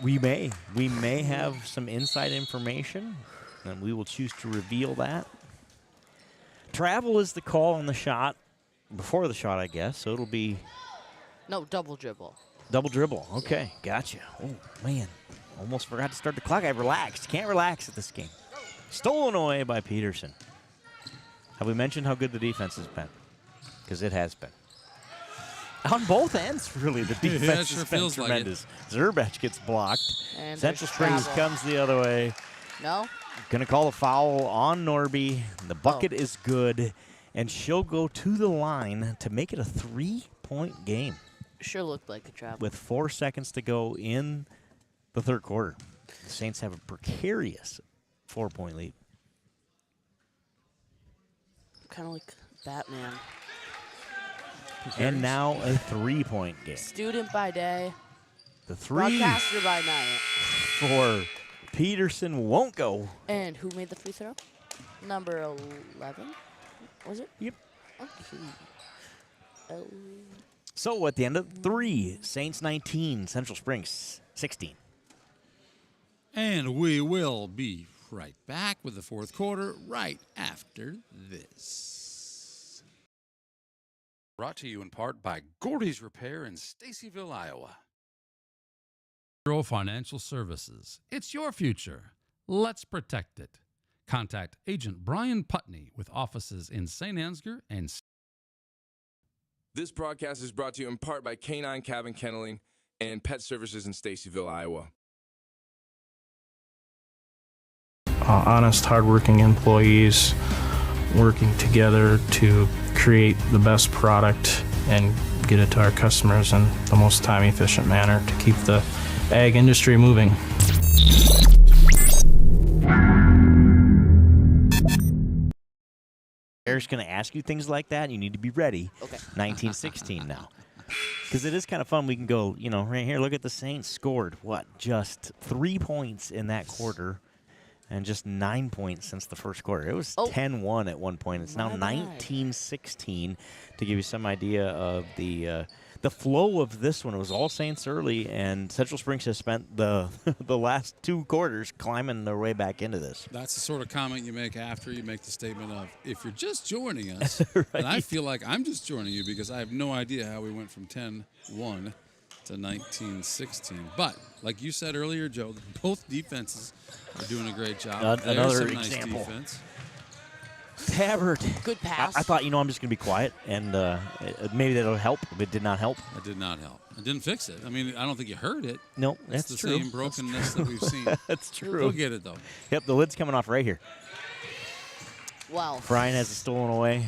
We may have some inside information, and we will choose to reveal that. Travel is the call on the shot, before the shot, I guess, so it'll be... No, double dribble. Double dribble, okay, gotcha. Oh, man, almost forgot to start the clock. I relaxed. Can't relax at this game. Stolen away by Peterson. Have we mentioned how good the defense has been? Because it has been. On both ends, really, the defense has been tremendous. Zerbeck gets blocked. And Central Springs comes the other way. No? Going to call a foul on Norby. The bucket is good, and she'll go to the line to make it a 3-point game. Sure looked like a travel. With 4 seconds to go in the third quarter. The Saints have a precarious 4-point lead. Kind of like Batman. And now a 3-point game. Student by day. The 3 broadcaster by night. For Peterson won't go. And who made the free throw? Number 11? Was it? Yep. Okay. So at the end of 3, Saints 19, Central Springs 16. And we will be right back with the fourth quarter right after this. Brought to you in part by Gordy's Repair in Stacyville, Iowa. Bureau Financial Services. It's your future. Let's protect it. Contact Agent Brian Putney with offices in Saint Ansgar and... This broadcast is brought to you in part by Canine Cabin Kenneling and Pet Services in Stacyville, Iowa. Honest, hardworking employees working together to create the best product and get it to our customers in the most time-efficient manner to keep the ag industry moving. Eric's going to ask you things like that, and you need to be ready. Okay. 1916 now. Because it is kind of fun. We can go, right here, look at the Saints scored, just 3 points in that quarter and just 9 points since the first quarter. It was 10-1 at one point. It's now 19-16 to give you some idea of the flow of this one. It was all Saints early, and Central Springs has spent the last 2 quarters climbing their way back into this. That's the sort of comment you make after you make the statement of, if you're just joining us, right. And I feel like I'm just joining you because I have no idea how we went from 10-1 to 19-16. But, like you said earlier, Joe, both defenses are doing a great job. Another some example. Nice defense. Tabbert. Good pass. I thought, I'm just going to be quiet, and maybe that'll help. It did not help. It did not help. It didn't fix it. I mean, I don't think you heard it. No, it's that's the true. same brokenness that we've seen. That's true. We'll get it, though. Yep, the lid's coming off right here. Wow. Fryan has it stolen away.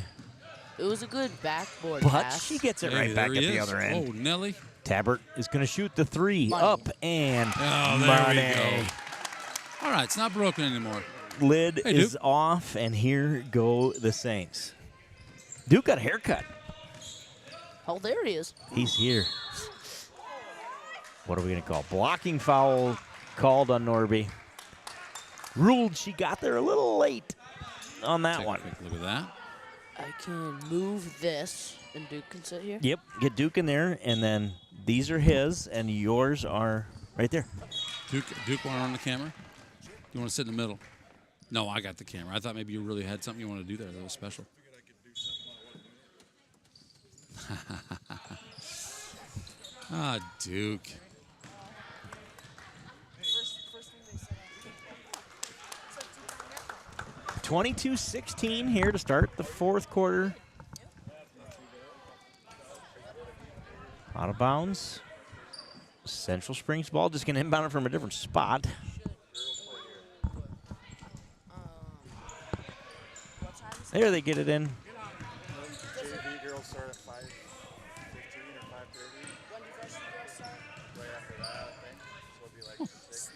It was a good backboard But pass. she gets it right back at the other end. Oh, Nelly. Tabbert is going to shoot the 3 Money. Up and there we go. All right, it's not broken anymore. Lid Hey, is Duke. off, and here go the Saints. Duke got a haircut. Oh, there he is. He's here. What are we going to call? Blocking foul called on Norby. Ruled she got there a little late on that Take one. a quick look at that. I can move this, and Duke can sit here. Yep, get Duke in there, and then these are his, and yours are right there. Duke want on the camera? You want to sit in the middle? No, I got the camera. I thought maybe you really had something you want to do there that was special. Ah, Duke. 22-16 here to start the fourth quarter. Out of bounds. Central Springs ball, just going to inbound it from a different spot. There they get it in. JV girls start at 5:15 or 5:30. When do varsity girls start? Right after that, I think. So it'll be like 6.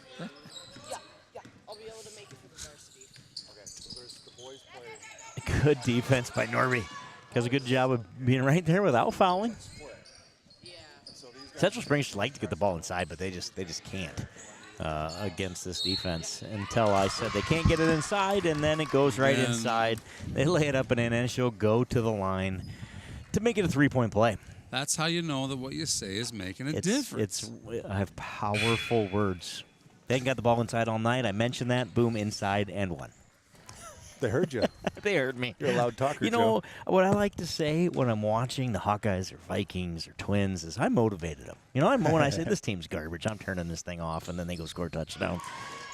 Yeah. I'll be able to make it for the varsity. Okay, so there's the boys play. Good defense by Norby. Does a good job of being right there without fouling. Yeah. Central Springs like to get the ball inside, but they just can't against this defense until I said they can't get it inside, and then it goes right inside. They lay it up and in, and she'll go to the line to make it a 3-point play. That's how you know that what you say is making a difference. I have powerful words. They ain't got the ball inside all night. I mentioned that. Boom, inside and one. They heard you. They heard me. You're a loud talker, You know, what I like to say when I'm watching the Hawkeyes or Vikings or Twins is I motivated them. You know, when I say this team's garbage, I'm turning this thing off, and then they go score a touchdown.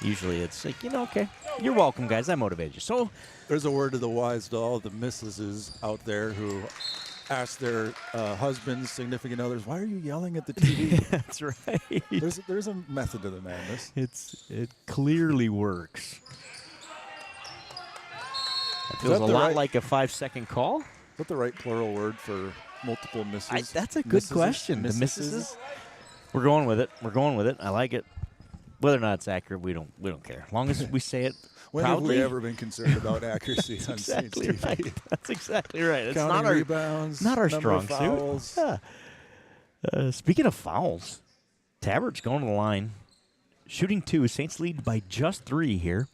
Usually it's like, okay, you're welcome, guys. I motivated you. So there's a word to the wise to all the missuses out there who ask their husbands, significant others, why are you yelling at the TV? That's right. There's a method to the madness. It clearly works. It feels a lot like a 5-second call. Is that the right plural word for multiple misses? That's a good question. The misses? We're going with it. I like it. Whether or not it's accurate, we don't care. As long as we say it when proudly. have we ever been concerned about accuracy on Saints TV? Right. That's exactly right. It's Counting not our rebounds, not our number strong of fouls. suit. Yeah. Speaking of fouls, Tabert's going to the line, shooting 2. Saints lead by just 3 here.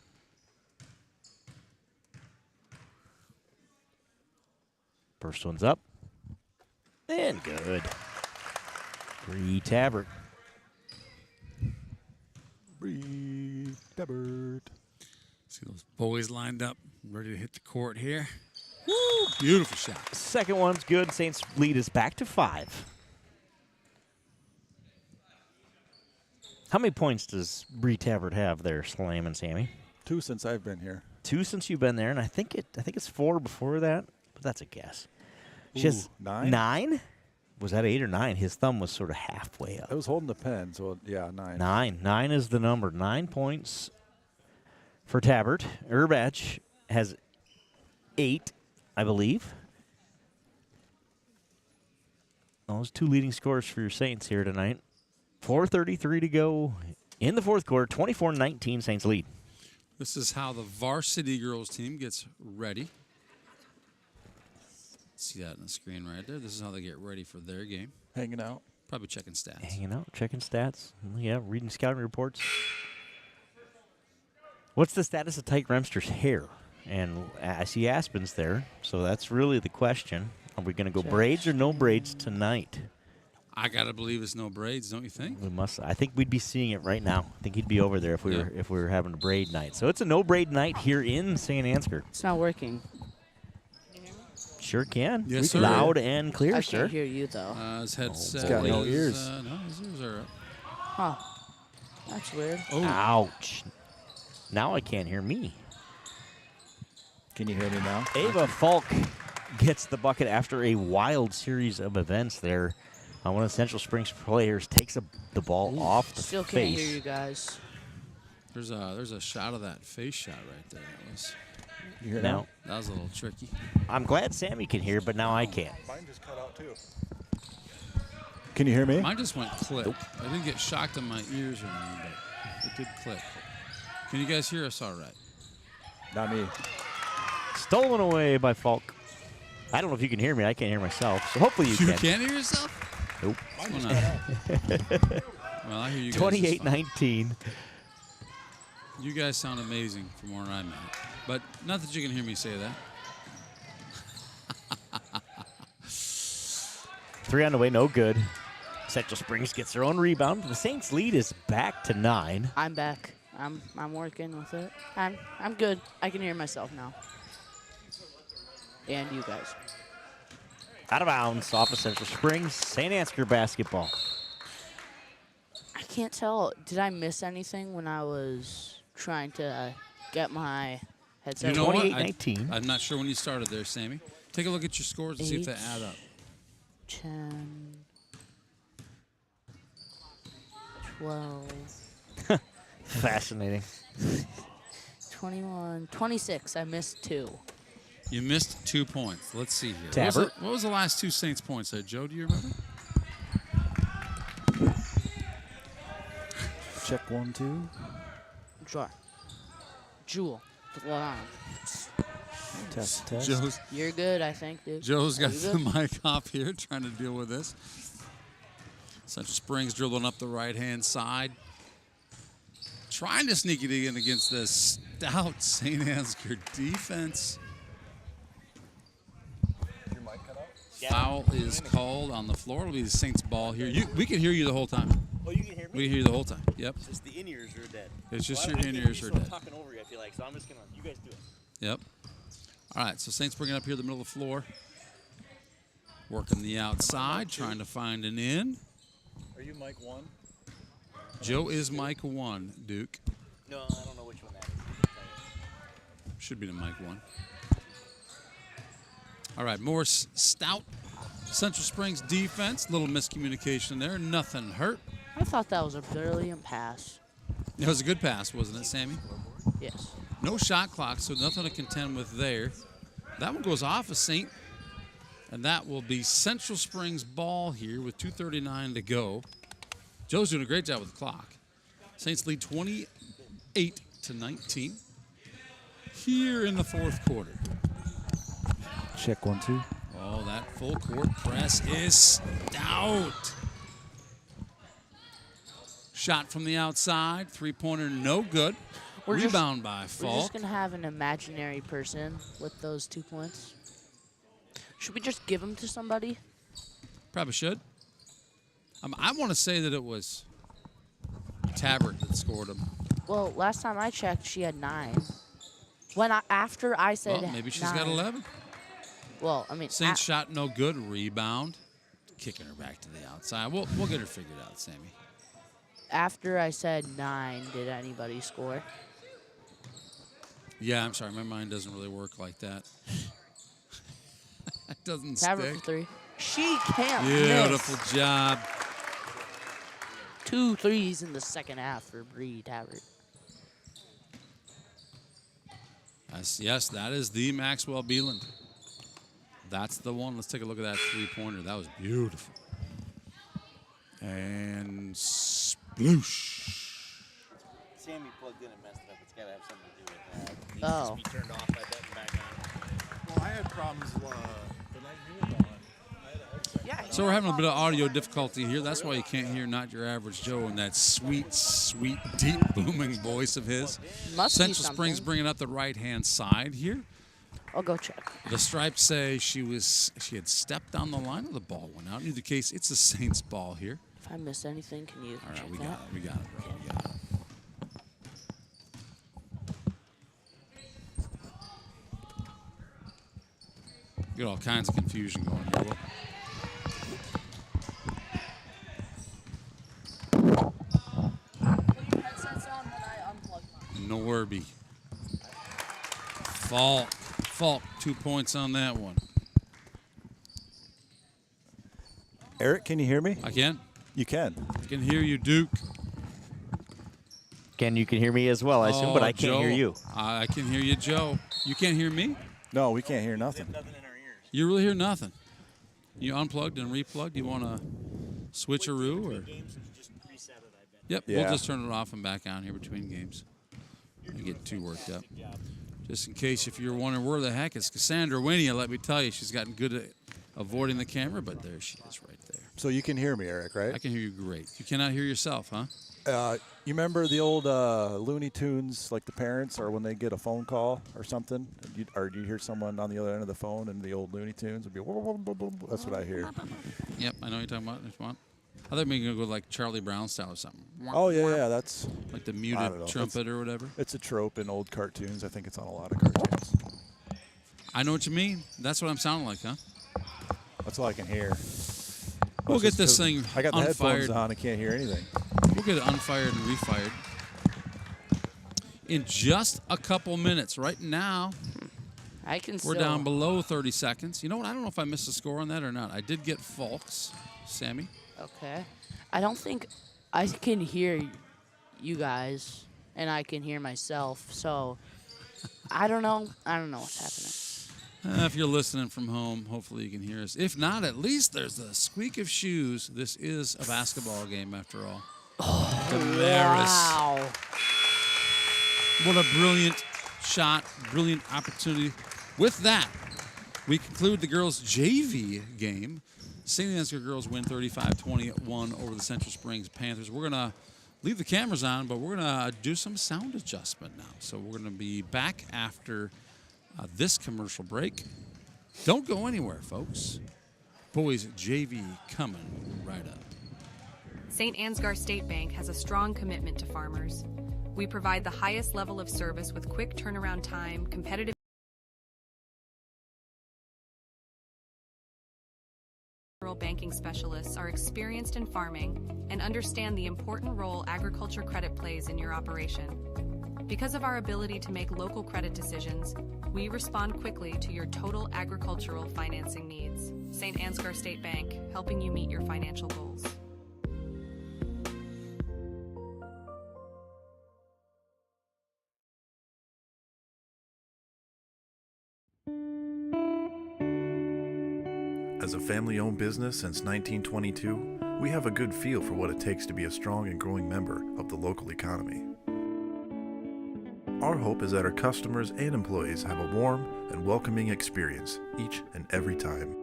First one's up. And good. Bree Tabert. Bree Tabert. See those boys lined up, ready to hit the court here. Woo! Beautiful shot. Second one's good. Saints lead is back to 5. How many points does Bree Tabert have there, Slam and Sammy? 2 since I've been here. 2 since you've been there, and I think it's 4 before that, but that's a guess. She has 9? 9? Was that 8 or 9? His thumb was sort of halfway up. I was holding the pen, so yeah, 9. 9 is the number. 9 points for Tabert. Urbach has 8, I believe. Those 2 leading scorers for your Saints here tonight. 4:33 to go in the fourth quarter. 24-19 Saints lead. This is how the varsity girls team gets ready. See that on the screen right there. This is how they get ready for their game. Hanging out. Probably checking stats. Hanging out, checking stats. Yeah, reading scouting reports. What's the status of Tyke Remster's hair? And I see Aspen's there, so that's really the question. Are we going to go braids or no braids tonight? I gotta believe it's no braids, don't you think? We must. I think we'd be seeing it right now. I think he'd be over there if we were having a braid night. So it's a no braid night here in Saint Ansgar. It's not working. Sure can. Yes, sir. Loud and clear, I sir. can't hear you though. His headset. He's got no ears. No, his ears are up. Huh. That's weird. Oh. Ouch. Now I can't hear me. Can you hear me now? Ava Falk gets the bucket after a wild series of events there. One of the Central Springs players takes the ball off the Still face. can't hear you guys. There's a shot of that face shot right there. You hear now? That was a little tricky. I'm glad Sammy can hear, but now I can't. Mine just cut out too. Can you hear me? Mine just went click. I didn't get shocked in my ears or anything, but it did click. Can you guys hear us all right? Not me. Stolen away by Falk. I don't know if you can hear me. I can't hear myself. So hopefully you can. You can't hear yourself? Nope. What's going on? Well, I hear you guys. 28-19. You guys sound amazing from where I'm at. But not that you can hear me say that. 3 on the way, no good. Central Springs gets their own rebound. The Saints lead is back to 9. I'm back. I'm working with it. I'm good. I can hear myself now. And you guys. Out of bounds off of Central Springs. St. Ansgar basketball. I can't tell. Did I miss anything when I was trying to get my headset? You know what? 28-19. I'm not sure when you started there, Sammy. Take a look at your scores and see if they add up. 10, 12, Fascinating. 21, 26. I missed 2. You missed 2 points. Let's see here. Tabbert. What was the last 2 Saints points there, Joe? Do you remember? Check 1, 2. Sure. Jewel. Test, test. Joe's, You're good, I think, dude. Joe's got you the good? mic off here trying to deal with this. Central Springs dribbling up the right-hand side. Trying to sneak it in against the stout St. Ansgar defense. Your mic cut out? Foul is called on the floor. It'll be the Saints' ball here. We can hear you the whole time. Oh, you can hear me? We can hear you the whole time. Yep. It's just the in-ears are dead. It's just your in-ears are dead. I'm talking over you, I feel like, so I'm just going to, you guys do it. Yep. All right, so Saints bring it up here in the middle of the floor. Working the outside, trying to find an in. Are you mic 1? Joe is mic 1, Duke. No, I don't know which one that is. Should be the mic 1. All right, more stout Central Springs defense. Little miscommunication there. Nothing hurt. I thought that was a brilliant pass. It was a good pass, wasn't it, Sammy? Yes. No shot clock, so nothing to contend with there. That one goes off of St. And that will be Central Springs ball here with 2:39 to go. Joe's doing a great job with the clock. Saints lead 28-19 here in the fourth quarter. Check 1, 2. Oh, that full court press is stout. Shot from the outside, three-pointer no good. Rebound by We're Falk. just going to have an imaginary person with those 2 points. Should we just give them to somebody? Probably should. I want to say that it was Tabbert that scored them. Well, last time I checked, she had 9. After I said Well, maybe she's 9. got 11. Well, I mean, Saints shot no good. Rebound. Kicking her back to the outside. We'll get her figured out, Sammy. after I said 9, did anybody score? Yeah, I'm sorry. My mind doesn't really work like that. It doesn't Have her stick. for 3. She can't Beautiful miss. job. 2 threes in the second half for Bree Tabbert. Yes, that is the Maxwell Beeland. That's the one. Let's take a look at that three-pointer. That was beautiful. And sploosh. Sammy plugged in and messed it up. It's got to have something to do with that. It needs Oh. to be turned off by that and back on. Well, I had problems the night you were gone. I had a headset. Yeah. So we're having a bit of audio difficulty here. That's why you can't hear Not Your Average Joe in that sweet, sweet, deep, booming voice of his. Must be Central Springs something. bringing up the right-hand side here. I'll go check. The Stripes say she had stepped on the line or the ball went out. In either case, it's the Saints ball here. If I missed anything, can you All check right, we that? got it. We got it, bro. We got it. Get all kinds of confusion going here. No worry. Falk, 2 points on that one. Eric, can you hear me? I can. You can. I can hear you, Duke. Ken, you can hear me as well, I assume, but I can't hear Joe. you. I can hear you, Joe. You can't hear me? No, we can't hear nothing. You really hear nothing. You unplugged and replugged? You want to switcheroo? Or? Yep, Yeah. we'll just turn it off and back on here between games. Don't get too worked up. Just in case if you're wondering where the heck is Cassandra Winnie, let me tell you, she's gotten good at avoiding the camera, but there she is right there. So you can hear me, Eric, right? I can hear you great. You cannot hear yourself, huh? You remember the old Looney Tunes, like the parents, or when they get a phone call or something, or you hear someone on the other end of the phone, and the old Looney Tunes would be, that's what I hear. Yep, I know what you're talking about. There's one. I thought maybe you're going to go like Charlie Brown style or something. Oh, yeah, that's... Like the muted trumpet or whatever? It's a trope in old cartoons. I think it's on a lot of cartoons. I know what you mean. That's what I'm sounding like, huh? That's all I can hear. We'll get this thing I got the unfired. headphones on. I can't hear anything. We'll get it unfired and refired in just a couple minutes. Right now, we're down below 30 seconds. You know what? I don't know if I missed a score on that or not. I did get Falks. Sammy? Okay. I don't think I can hear you guys, and I can hear myself. So I don't know. I don't know what's happening. If you're listening from home, hopefully you can hear us. If not, at least there's the squeak of shoes. This is a basketball game, after all. Wow. What a brilliant shot, brilliant opportunity. With that, we conclude the girls' JV game. Saint Ansgar girls win 35-21 over the Central Springs Panthers. We're going to leave the cameras on, but we're going to do some sound adjustment now. So we're going to be back after this commercial break. Don't go anywhere, folks. Boys JV coming right up. Saint Ansgar State Bank has a strong commitment to farmers. We provide the highest level of service with quick turnaround time, competitive banking specialists are experienced in farming and understand the important role agriculture credit plays in your operation. Because of our ability to make local credit decisions, we respond quickly to your total agricultural financing needs. Saint Ansgar State Bank, helping you meet your financial goals. As a family-owned business since 1922, we have a good feel for what it takes to be a strong and growing member of the local economy. Our hope is that our customers and employees have a warm and welcoming experience each and every time.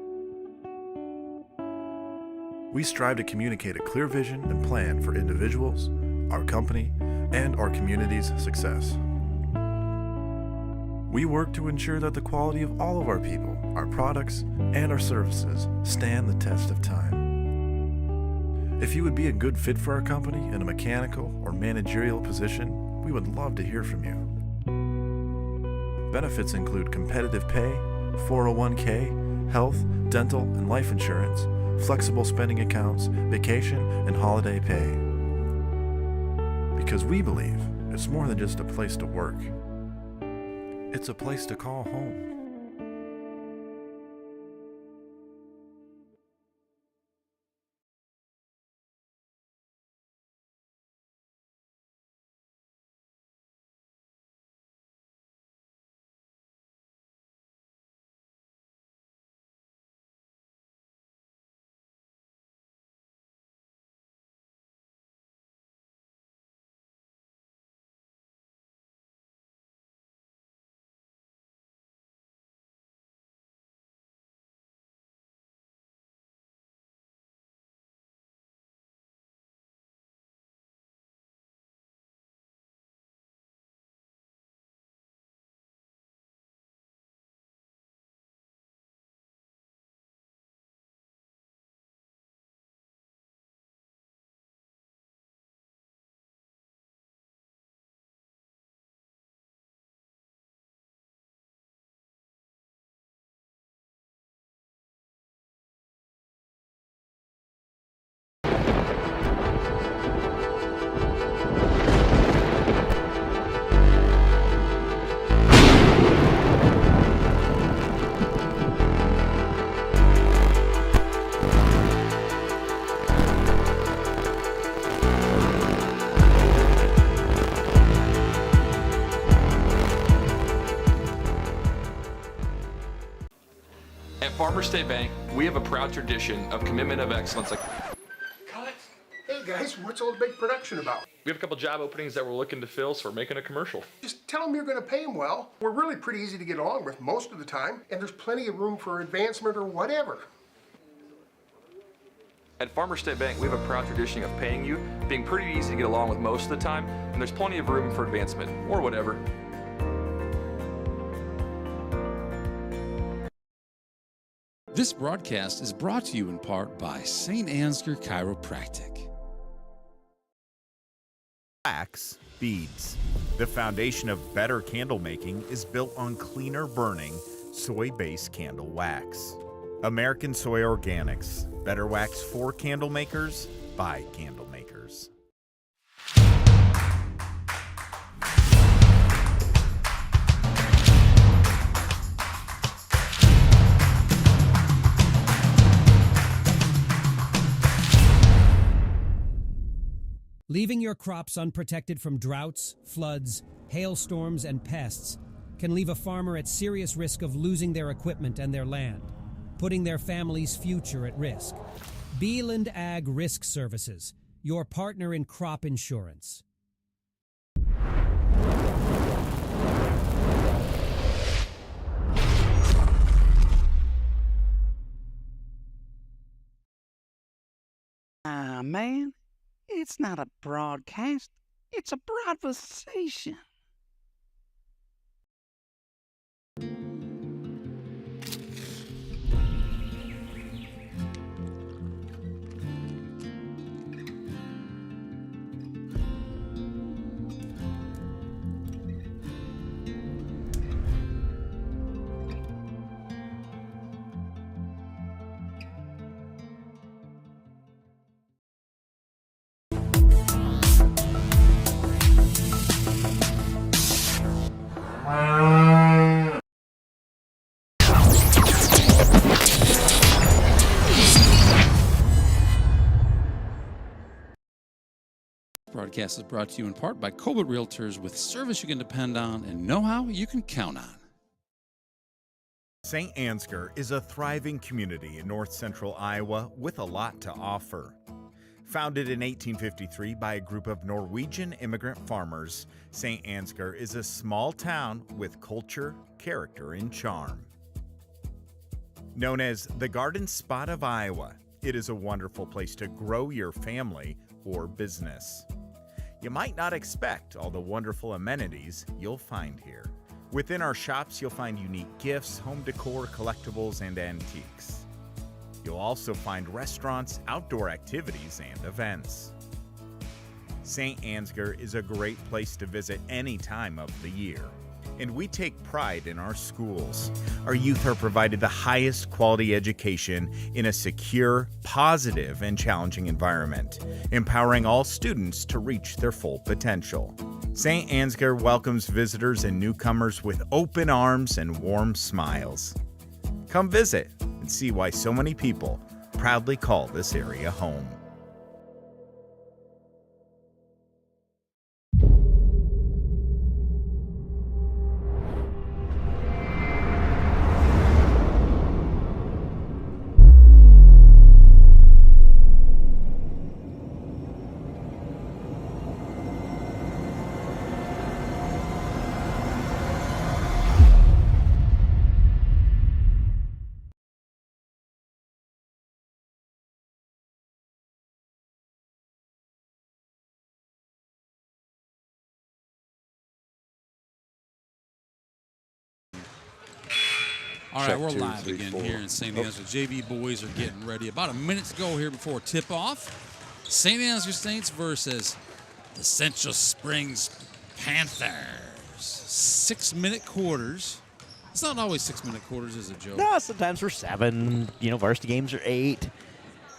We strive to communicate a clear vision and plan for individuals, our company, and our community's success. We work to ensure that the quality of all of our people, our products, and our services stand the test of time. If you would be a good fit for our company in a mechanical or managerial position, we would love to hear from you. Benefits include competitive pay, 401k, health, dental, and life insurance, flexible spending accounts, vacation, and holiday pay. Because we believe it's more than just a place to work. It's a place to call home. At Farmers State Bank, we have a proud tradition of commitment of excellence. Cut! Hey guys, what's all the big production about? We have a couple job openings that we're looking to fill, so we're making a commercial. Just tell them you're going to pay them well. We're really pretty easy to get along with most of the time, and there's plenty of room for advancement or whatever. At Farmers State Bank, we have a proud tradition of paying you, being pretty easy to get along with most of the time, and there's plenty of room for advancement, or whatever. This broadcast is brought to you in part by Saint Ansgar Chiropractic. Wax beads. The foundation of better candle making is built on cleaner burning, soy-based candle wax. American Soy Organics. Better wax for candle makers by candle makers. Leaving your crops unprotected from droughts, floods, hailstorms, and pests can leave a farmer at serious risk of losing their equipment and their land, putting their family's future at risk. Beeland Ag Risk Services, your partner in crop insurance. Man, it's not a broadcast, it's a broadcastation. Broadcast is brought to you in part by Colbert Realtors, with service you can depend on and know-how you can count on. Saint Ansgar is a thriving community in north central Iowa with a lot to offer. Founded in 1853 by a group of Norwegian immigrant farmers, Saint Ansgar is a small town with culture, character, and charm. Known as the Garden Spot of Iowa, it is a wonderful place to grow your family or business. You might not expect all the wonderful amenities you'll find here. Within our shops, you'll find unique gifts, home decor, collectibles, and antiques. You'll also find restaurants, outdoor activities, and events. Saint Ansgar is a great place to visit any time of the year. And we take pride in our schools. Our youth are provided the highest quality education in a secure, positive, and challenging environment, empowering all students to reach their full potential. Saint Ansgar welcomes visitors and newcomers with open arms and warm smiles. Come visit and see why so many people proudly call this area home. All right, we're live again here in St. Ansgar. JV boys are getting ready. About a minute to go here before tip-off. St. Ansgar Saints versus the Central Springs Panthers. 6-minute quarters. It's not always 6-minute quarters, is it, Joe? No, sometimes we're 7. Varsity games are 8.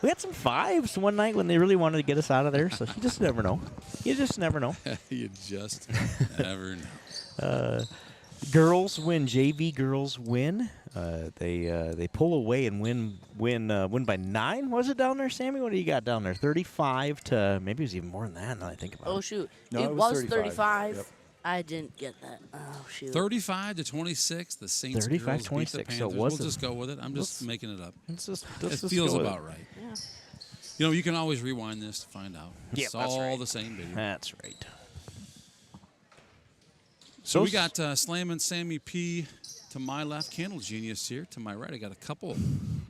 We had some 5s one night when they really wanted to get us out of there, so you just never know. You just never know. You just never know. Girls win. JV girls win. They pull away and win by 9. Was it down there, Sammy? What do you got down there? 35 to maybe it was even more than that. Now that I think about it. Oh shoot! No, it was 35. Yep. I didn't get that. Oh shoot! 35-26. The Saints girls beat the 35-26. Panthers. So we'll just go with it. I'm just making it up. It feels about right. Yeah. You can always rewind this to find out. Yeah, It's that's all right. the same video. That's right. So we got Slam and Sammy P to my left, Candle Genius here to my right. I got a couple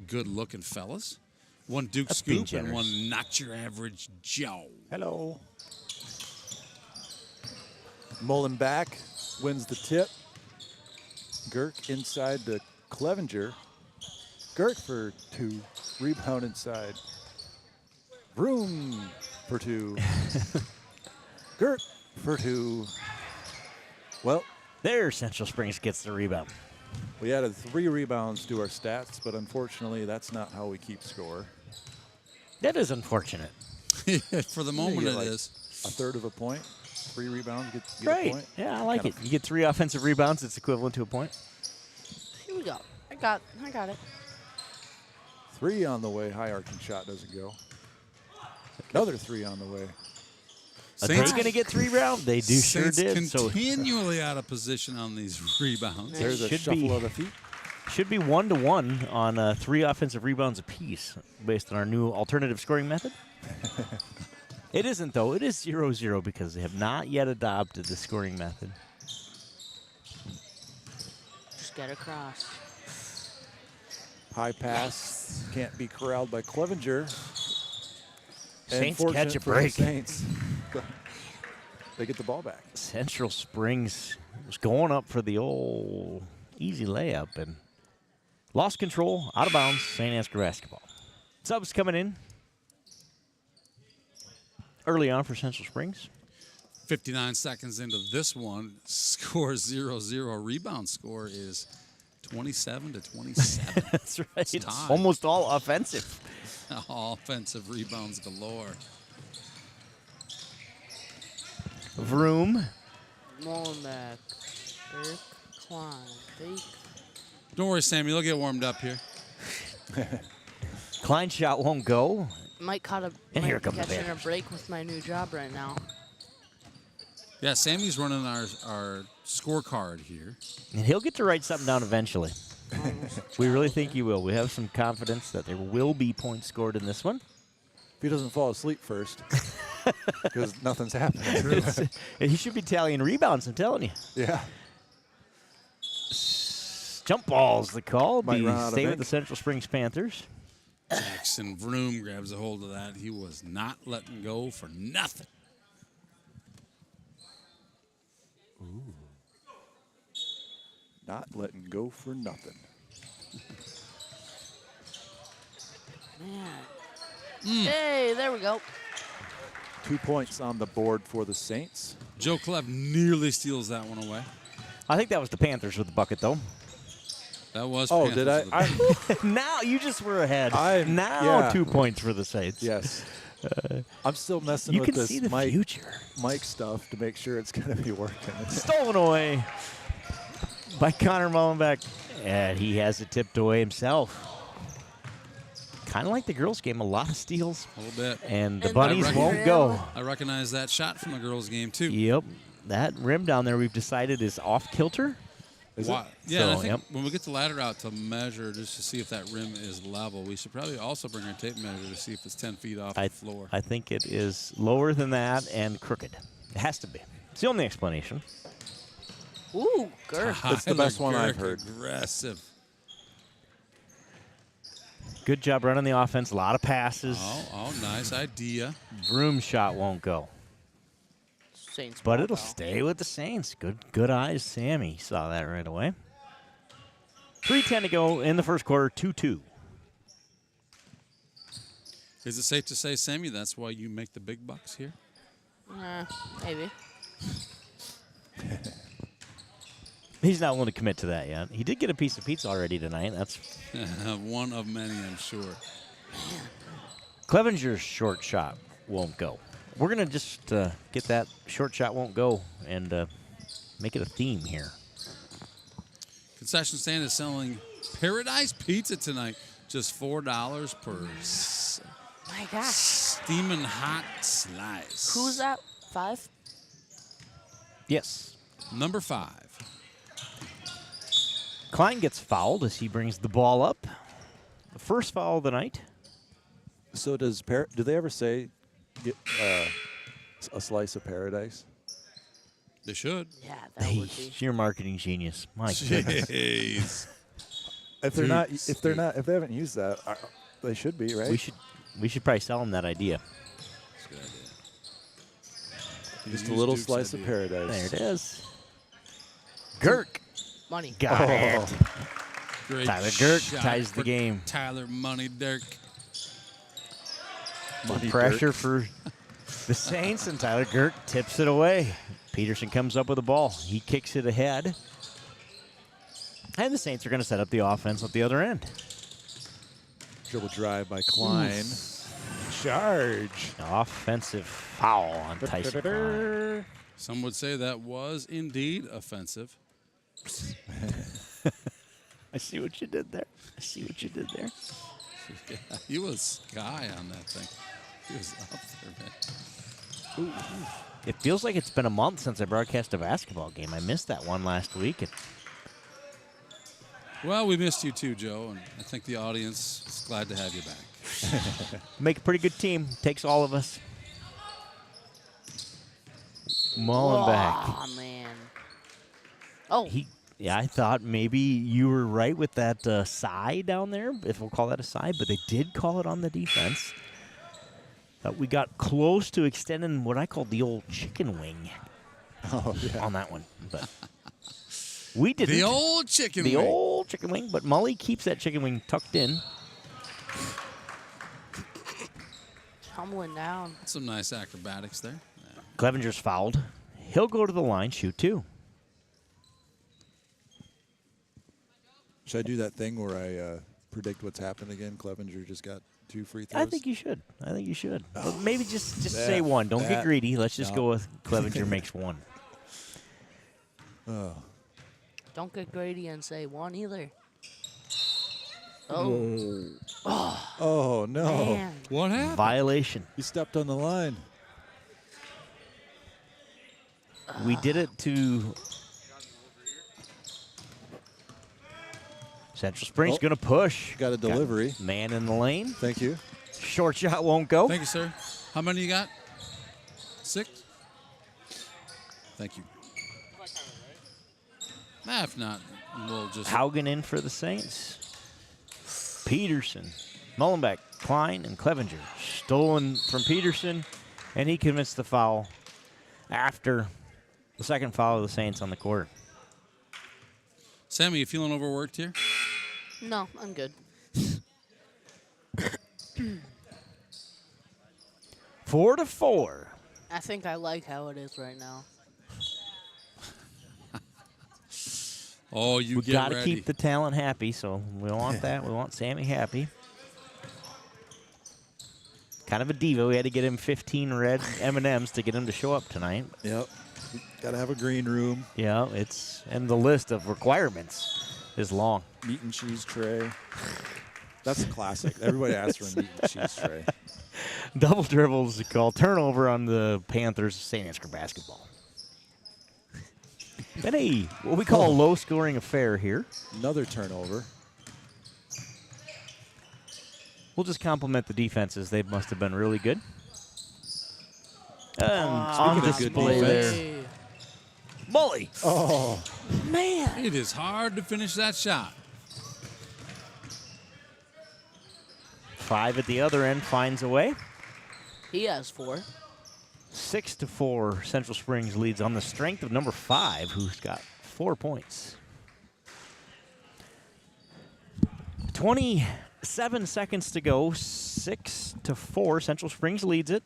good-looking fellas. One Duke That's being Scoop and generous. one Not Your Average Joe. Hello. Mullen back, wins the tip. Girk inside the Clevenger. Gert for 2. Rebound inside. Vroom for 2. Gert for 2. Well, there Central Springs gets the rebound. We added 3 rebounds to our stats, but unfortunately that's not how we keep score. That is unfortunate. For the moment it is. A third of a point. 3 rebounds, get Great. a point. Yeah, I like it. You get 3 offensive rebounds, it's equivalent to a point. Here we go. I got it. 3 on the way. High arcing shot doesn't go. Another 3 on the way. Are they going to get 3 rebounds? They do Saints sure did. Continually out of position on these rebounds. There's a shuffle of the feet. Should be 1-1 on 3 offensive rebounds apiece based on our new alternative scoring method. It isn't, though. It is 0-0 because they have not yet adopted the scoring method. Just get across. High pass can't be corralled by Clevenger. Saints catch a break. Saints. They get the ball back. Central Springs was going up for the old easy layup and lost control, out of bounds, Saint Ansgar basketball. Subs coming in early on for Central Springs. 59 seconds into this one, score 0-0. Rebound score is 27-27. That's right. It's almost all offensive. All offensive rebounds galore. Vroom. Mollenbeck. Eric Klein. Fake. Don't worry, Sammy. You'll get warmed up here. Klein shot won't go. Might And here be comes the catching a Bears. break with my new job right now. Yeah, Sammy's running our scorecard here. And he'll get to write something down eventually. We really think he will. We have some confidence that there will be points scored in this one. If he doesn't fall asleep first, because nothing's happening. He should be tallying rebounds, I'm telling you. Yeah. Jump ball's the call. Might run out of Stay with ink. the Central Springs Panthers. Jackson Vroom grabs a hold of that. He was not letting go for nothing. Ooh. Not letting go for nothing. Man. Hey, there we go. 2 points on the board for the Saints. Joe Klev nearly steals that one away. I think that was the Panthers with the bucket, though. That was Oh, Panthers did I? with the Now you just were ahead. Now yeah. 2 points for the Saints. Yes. I'm still messing You with can see this the future. mic stuff to make sure it's going to be working. Stolen away by Connor Mullenbeck. And he has it tipped away himself. Kind of like the girls' game, a lot of steals. A little bit. And the Bunnies won't go. I recognize that shot from the girls' game, too. Yep. That rim down there we've decided is off kilter. Yeah, So, I think yep. when we get the ladder out to measure just to see if that rim is level, we should probably also bring our tape measure to see if it's 10 feet off the floor. I think it is lower than that and crooked. It has to be. It's the only explanation. Ooh, Gert. It's the best one I've heard. Aggressive. Good job running the offense. A lot of passes. Oh, nice idea. Broom shot won't go. Saints But ball, it'll though. stay with the Saints. Good eyes, Sammy. Saw that right away. 3:10 to go in the first quarter, 2-2. Is it safe to say, Sammy, that's why you make the big bucks here? Maybe. He's not willing to commit to that yet. He did get a piece of pizza already tonight. That's one of many, I'm sure. Clevenger's short shot won't go. We're going to just get that short shot won't go and make it a theme here. Concession stand is selling Paradise Pizza tonight. Just $4 per My gosh. steaming hot slice. Who's that? 5? Yes. Number 5. Klein gets fouled as he brings the ball up. The first foul of the night. So do they ever say get, a slice of paradise? They should. Yeah, that would be. You're a marketing genius. My goodness. Jeez. If they haven't used that, they should be, right? We should probably sell them that idea. That's a good idea. Just a little slice of paradise. There it is. Girk. Money. Got it. Great Tyler Girk shot ties the for game. Tyler Money Dirk. Pressure for the Saints, and Tyler Girk tips it away. Peterson comes up with the ball. He kicks it ahead. And the Saints are going to set up the offense at the other end. Dribble drive by Klein. Charge. Offensive foul on Tyson Klein. Some would say that was indeed offensive. I see what you did there. I see what you did there. Yeah, he was sky on that thing. He was up there, man. Ooh. It feels like it's been a month since I broadcast a basketball game. I missed that one last week. Well, we missed you too, Joe, and I think the audience is glad to have you back. Make a pretty good team. Takes all of us. Mullenbeck. Oh, man. Oh. Yeah, I thought maybe you were right with that side down there, if we'll call that a side, but they did call it on the defense. Thought we got close to extending what I call the old chicken wing on that one. But we didn't. The old chicken wing. The old chicken wing, but Mully keeps that chicken wing tucked in. Tumbling down. Some nice acrobatics there. Clevenger's fouled. He'll go to the line, shoot two. Should I do that thing where I predict what's happened again? Clevenger just got 2 free throws. I think you should. But maybe just say one. Don't get greedy. Let's just go with Clevenger makes one. Oh. Don't get greedy and say one either. Oh. Oh, no. Man. What happened? Violation. You stepped on the line. We did it to Central Springs. Going to push. Got a delivery. Man in the lane. Thank you. Short shot won't go. Thank you, sir. How many you got? 6? Thank you. If not, we'll just... Haugen in for the Saints. Peterson, Mullenbeck, Klein, and Clevenger. Stolen from Peterson, and he commits the foul after the second foul of the Saints on the quarter. Sammy, you feeling overworked here? No, I'm good. 4-4. I think I like how it is right now. Oh, you we get got to ready. keep the talent happy, so we want that. We want Sammy happy. Kind of a diva. We had to get him 15 red M&Ms to get him to show up tonight. Yep. Got to have a green room. Yeah, and the list of requirements is long. Meat and cheese tray. That's a classic. Everybody asks for a meat and cheese tray. Double dribbles called turnover on the Panthers Saint Ansgar basketball. Then what we call a low-scoring affair here. Another turnover. We'll just compliment the defenses. They must have been really good. On display there. Mully. Oh. Man. It is hard to finish that shot. 5 at the other end finds a way. He has 4. 6-4, Central Springs leads on the strength of number 5, who's got 4 points. 27 seconds to go, 6-4, Central Springs leads it.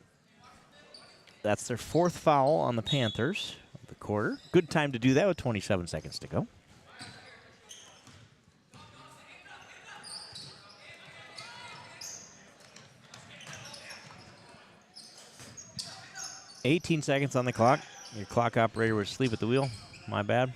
That's their 4th foul on the Panthers of the quarter. Good time to do that with 27 seconds to go. $18 seconds on the clock. Your clock operator was asleep at the wheel. My bad.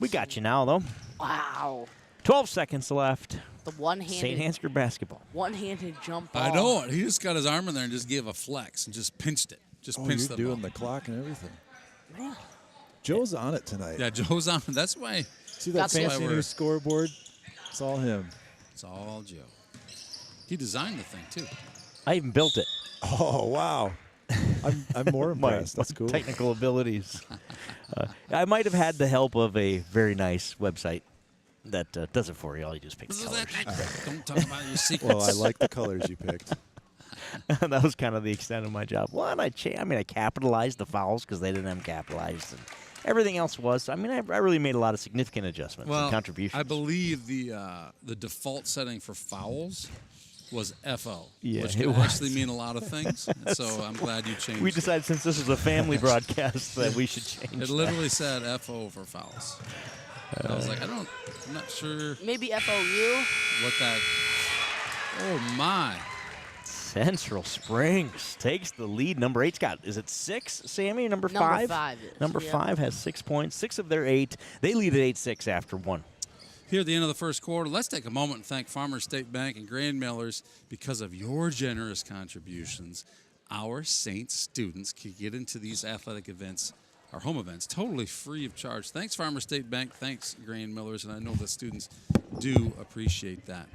We got you now, though. Wow. 12 seconds left. The one-handed. St. Ansgar basketball. One-handed jump ball. I know it. He just got his arm in there and just gave a flex and just pinched it. Just pinched you're the doing ball. the clock and everything. Man. Joe's on it tonight. Yeah, Joe's on it. That's why. See that fancy new scoreboard? It's all him. It's all Joe. He designed the thing, too. I even built it. Oh, wow. I'm more impressed. That's cool. Technical abilities. I might have had the help of a very nice website that does it for you. All you do is pick the colors. Don't talk about your secrets. Well, I like the colors you picked. That was kind of the extent of my job. Well, and I capitalized the fouls because they didn't have them capitalized. And Everything else was. I mean, I really made a lot of significant adjustments and contributions. I believe the default setting for fouls was FO, Yeah, which it can was. actually mean a lot of things. So I'm glad you changed We it. decided since this is a family broadcast that we should change It literally said FO for fouls. I was like, I'm not sure Maybe FOU. what that. Oh my! Central Springs takes the lead. Number 8's got, is it 6, Sammy? Number 5? Number 5 is, Number yeah. 5 has 6 points. 6 of their 8. They lead at 8-6 after 1. Here at the end of the first quarter, let's take a moment and thank Farmers State Bank and Grand Millers. Because of your generous contributions, our Saints students can get into these athletic events, our home events, totally free of charge. Thanks, Farmers State Bank. Thanks, Grand Millers. And I know the students do appreciate that.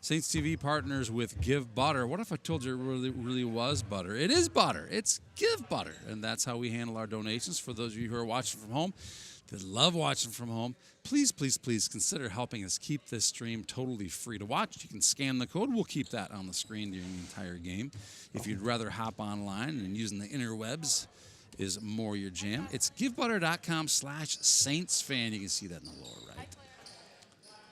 Saints TV partners with Give Butter. What if I told you it really was butter? It is butter. It's Give Butter. And that's how we handle our donations. For those of you who are watching from home, that love watching from home, please, please, please consider helping us keep this stream totally free to watch. You can scan the code. We'll keep that on the screen during the entire game. If you'd rather hop online and using the interwebs is more your jam, it's givebutter.com/SaintsFan. You can see that in the lower right.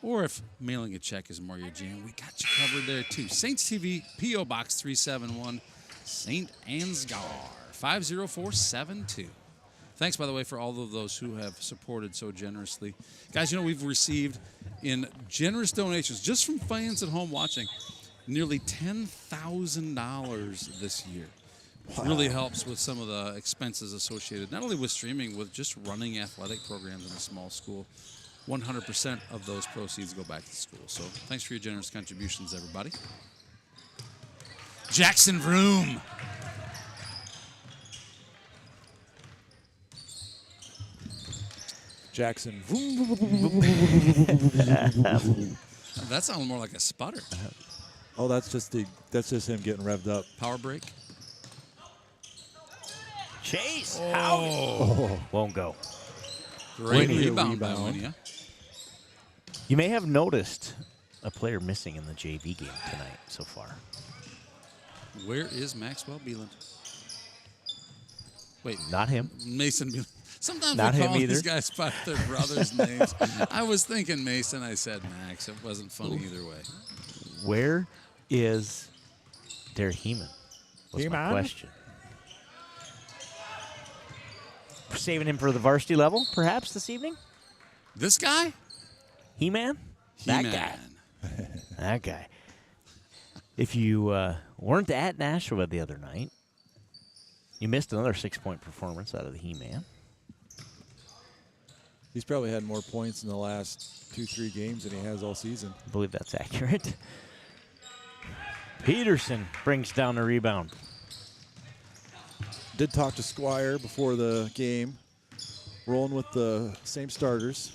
Or if mailing a check is more your jam, we got you covered there too. Saints TV, P.O. Box 371, Saint Ansgar 50472. Thanks, by the way, for all of those who have supported so generously. Guys, we've received in generous donations, just from fans at home watching, nearly $10,000 this year. Wow. Really helps with some of the expenses associated, not only with streaming, with just running athletic programs in a small school. 100% of those proceeds go back to the school. So thanks for your generous contributions, everybody. Jackson Vroom. Jackson. That sounds more like a sputter. Oh, that's just him getting revved up. Power break. Chase. Oh. Won't go. Great rebound by Winia. You may have noticed a player missing in the JV game tonight so far. Where is Maxwell Beeland? Wait. Not him. Mason Beeland. Sometimes Not we call him either. these guys by their brothers' names. I was thinking Mason. I said Max. It wasn't funny either way. Where is their Heeman? Was my question. Saving him for the varsity level, perhaps, this evening? This guy? He-Man? That guy. That guy. If you weren't at Nashua the other night, you missed another 6-point performance out of the He-Man. He's probably had more points in the last 2-3 games than he has all season. I believe that's accurate. Peterson brings down the rebound. Did talk to Squire before the game. Rolling with the same starters.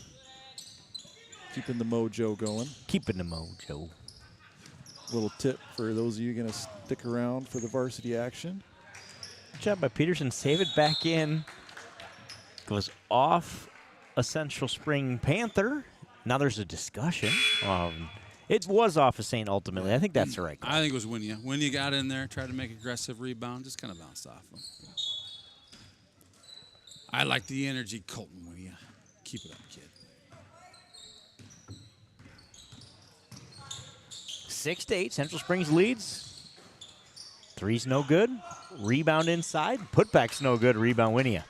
Keeping the mojo going. Keeping the mojo. Little tip for those of you going to stick around for the varsity action. Good job by Peterson. Save it back in. Goes off a Central Spring Panther. Now there's a discussion. It was off of St. ultimately. I think that's the right call. I think it was Winia. Winia got in there, tried to make aggressive rebound, just kind of bounced off him. I like the energy, Colton Winia. Keep it up, kid. 6-8, Central Springs leads. Three's no good. Rebound inside. Putback's no good. Rebound Winia.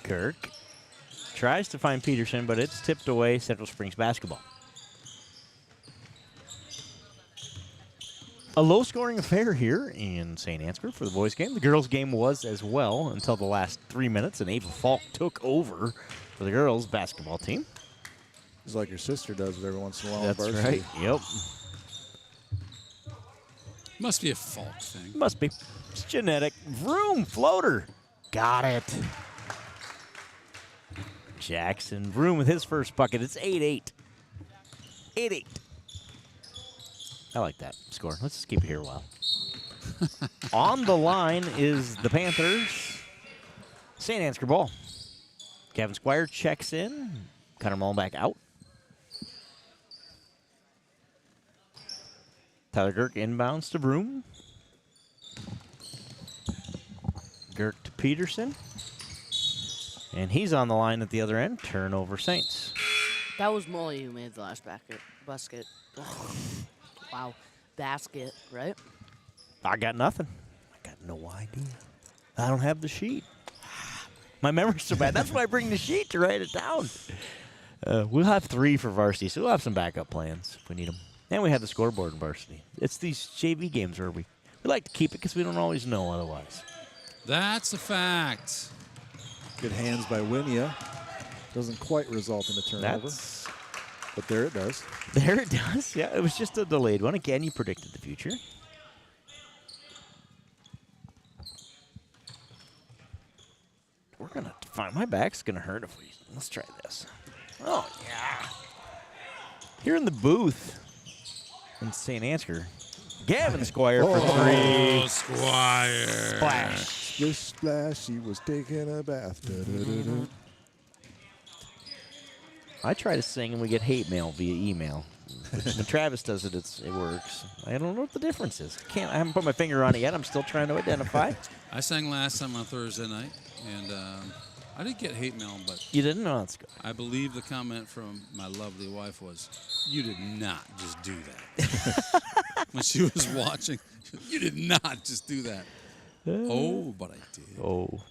Kirk tries to find Peterson, but it's tipped away. Central Springs basketball. A low-scoring affair here in St. Ansgar for the boys' game. The girls' game was as well until the last 3 minutes, and Ava Falk took over for the girls' basketball team. It's like your sister does it every once in a while. That's right. Yep. Must be a Falk thing. Must be. It's genetic. Vroom floater. Got it. Jackson Vroom with his first bucket. It's 8-8. 8-8. I like that score. Let's just keep it here a while. On the line is the Panthers. St. Ansgar ball. Gavin Squire checks in. Connor Mullen back out. Tyler Girk inbounds to Broom. Girk to Peterson. And he's on the line at the other end. Turnover Saints. That was Molly who made the last basket. Wow. Basket, right? I got nothing. I got no idea. I don't have the sheet. My memory's so bad. That's why I bring the sheet to write it down. We'll have 3 for varsity, so we'll have some backup plans if we need them. And we have the scoreboard in varsity. It's these JV games where we like to keep it because we don't always know otherwise. That's a fact. Good hands by Winia. Doesn't quite result in a turnover. But there it does. There it does. Yeah, it was just a delayed one. Again, you predicted the future. We're going to find my back's going to hurt if we. Let's try this. Oh, yeah. Here in the booth in St. Ansgar, Gavin Squire for 3. Oh, Squire. Splash. Splish splash, he was taking a bath. Da-da-da-da. I try to sing and we get hate mail via email. When Travis does it, it works. I don't know what the difference is. I haven't put my finger on it yet. I'm still trying to identify. I sang last time on Thursday night, and I didn't get hate mail, but you didn't know. That's good. I believe the comment from my lovely wife was, "You did not just do that." When she was watching, you did not just do that. Oh, but I did. Oh,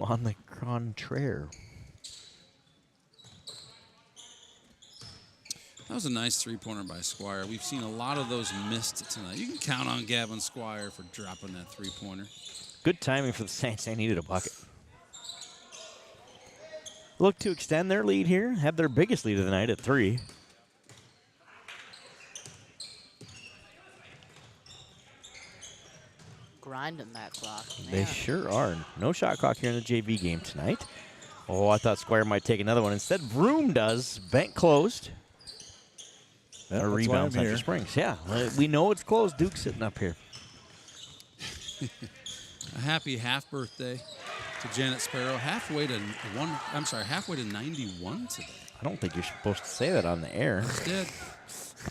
on the contraire. That was a nice three-pointer by Squire. We've seen a lot of those missed tonight. You can count on Gavin Squire for dropping that three-pointer. Good timing for the Saints. They needed a bucket. Look to extend their lead here. Have their biggest lead of the night at 3. Grinding that clock. Man. They sure are. No shot clock here in the JV game tonight. Oh, I thought Squire might take another one. Instead, Vroom does. Bank closed. A rebound, Central Springs. Yeah, we know it's closed. Duke's sitting up here. A happy half birthday to Janet Sparrow. Halfway to 91 today. I don't think you're supposed to say that on the air. Just did.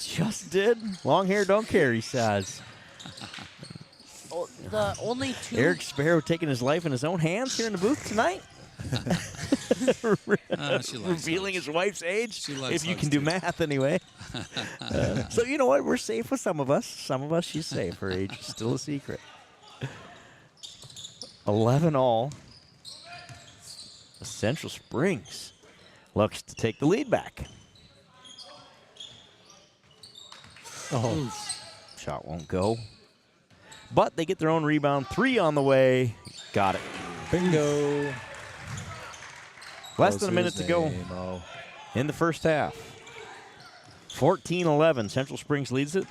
Just did. Long hair don't care, he says. The only 2. Eric Sparrow taking his life in his own hands here in the booth tonight. Revealing his wife's age, if you can do math anyway. So you know what? We're safe with some of us. Some of us, she's safe. Her age is still a secret. 11 all. Central Springs looks to take the lead back. Oh, shot won't go. But they get their own rebound. 3 on the way. Got it. Bingo. Less than a minute to go in the first half. 14-11. Central Springs leads it.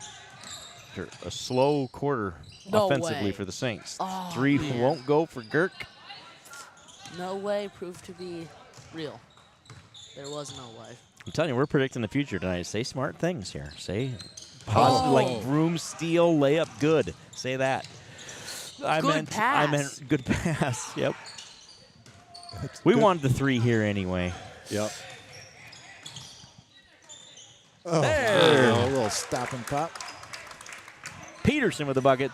A slow quarter offensively for the Saints. 3 won't go for Girk. No way proved to be real. There was no way. I'm telling you, we're predicting the future tonight. Say smart things here. Say positive, like broom, steal, layup, good. Say that. I meant good pass. Yep. We wanted the 3 here anyway. Yep. There. A little stop and pop. Peterson with the bucket.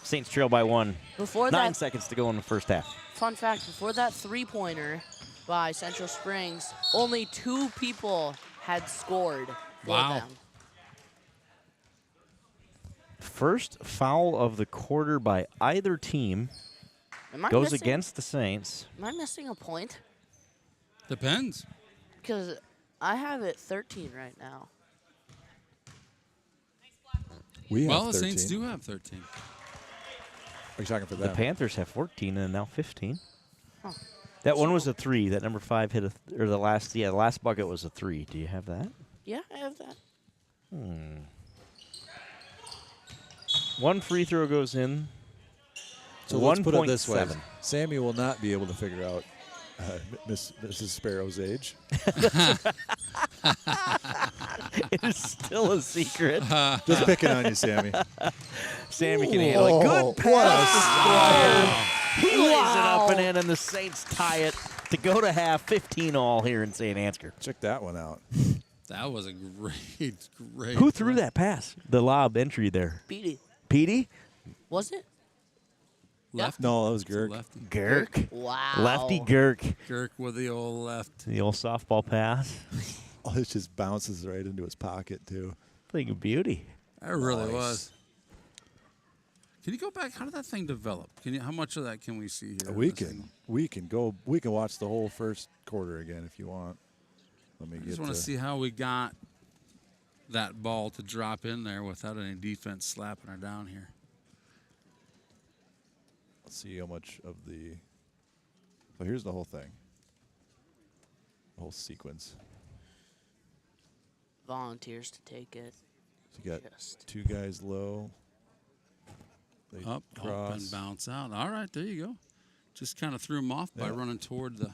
Saints trail by 1. Before 9 seconds to go in the first half. Fun fact, before that three-pointer by Central Springs, only 2 people had scored for them. First foul of the quarter by either team goes against the Saints. Am I missing a point? Depends. Because I have it 13 right now. The Saints do have 13. Are you talking for that? The Panthers have 14 and now 15. Huh. That one was a 3. That number 5 hit the last bucket was a 3. Do you have that? Yeah, I have that. One free throw goes in. So let's put it this way. Sammy will not be able to figure out Mrs. Sparrow's age. It is still a secret. Just picking on you, Sammy. Sammy can handle it. Good pass. He lays it up and in, and the Saints tie it to go to half. 15 all here in St. Ansgar. Check that one out. That was a great. Who threw that pass? The lob entry there. Petey. Petey? Was it? Left? No, that was Girk. Girk. Wow. Lefty Girk. Girk with the old left. The old softball pass. Oh, it just bounces right into his pocket, too. Thing of beauty. That really was. Can you go back? How did that thing develop? How much of that can we see here? We can watch the whole first quarter again if you want. Let me I just want to see how we got that ball to drop in there without any defense slapping her down here. Let's see how much of the. So here's the whole thing. The whole sequence. Volunteers to take it. So you got two guys low. They Up and bounce out. All right, there you go. Just kind of threw them off by running toward the.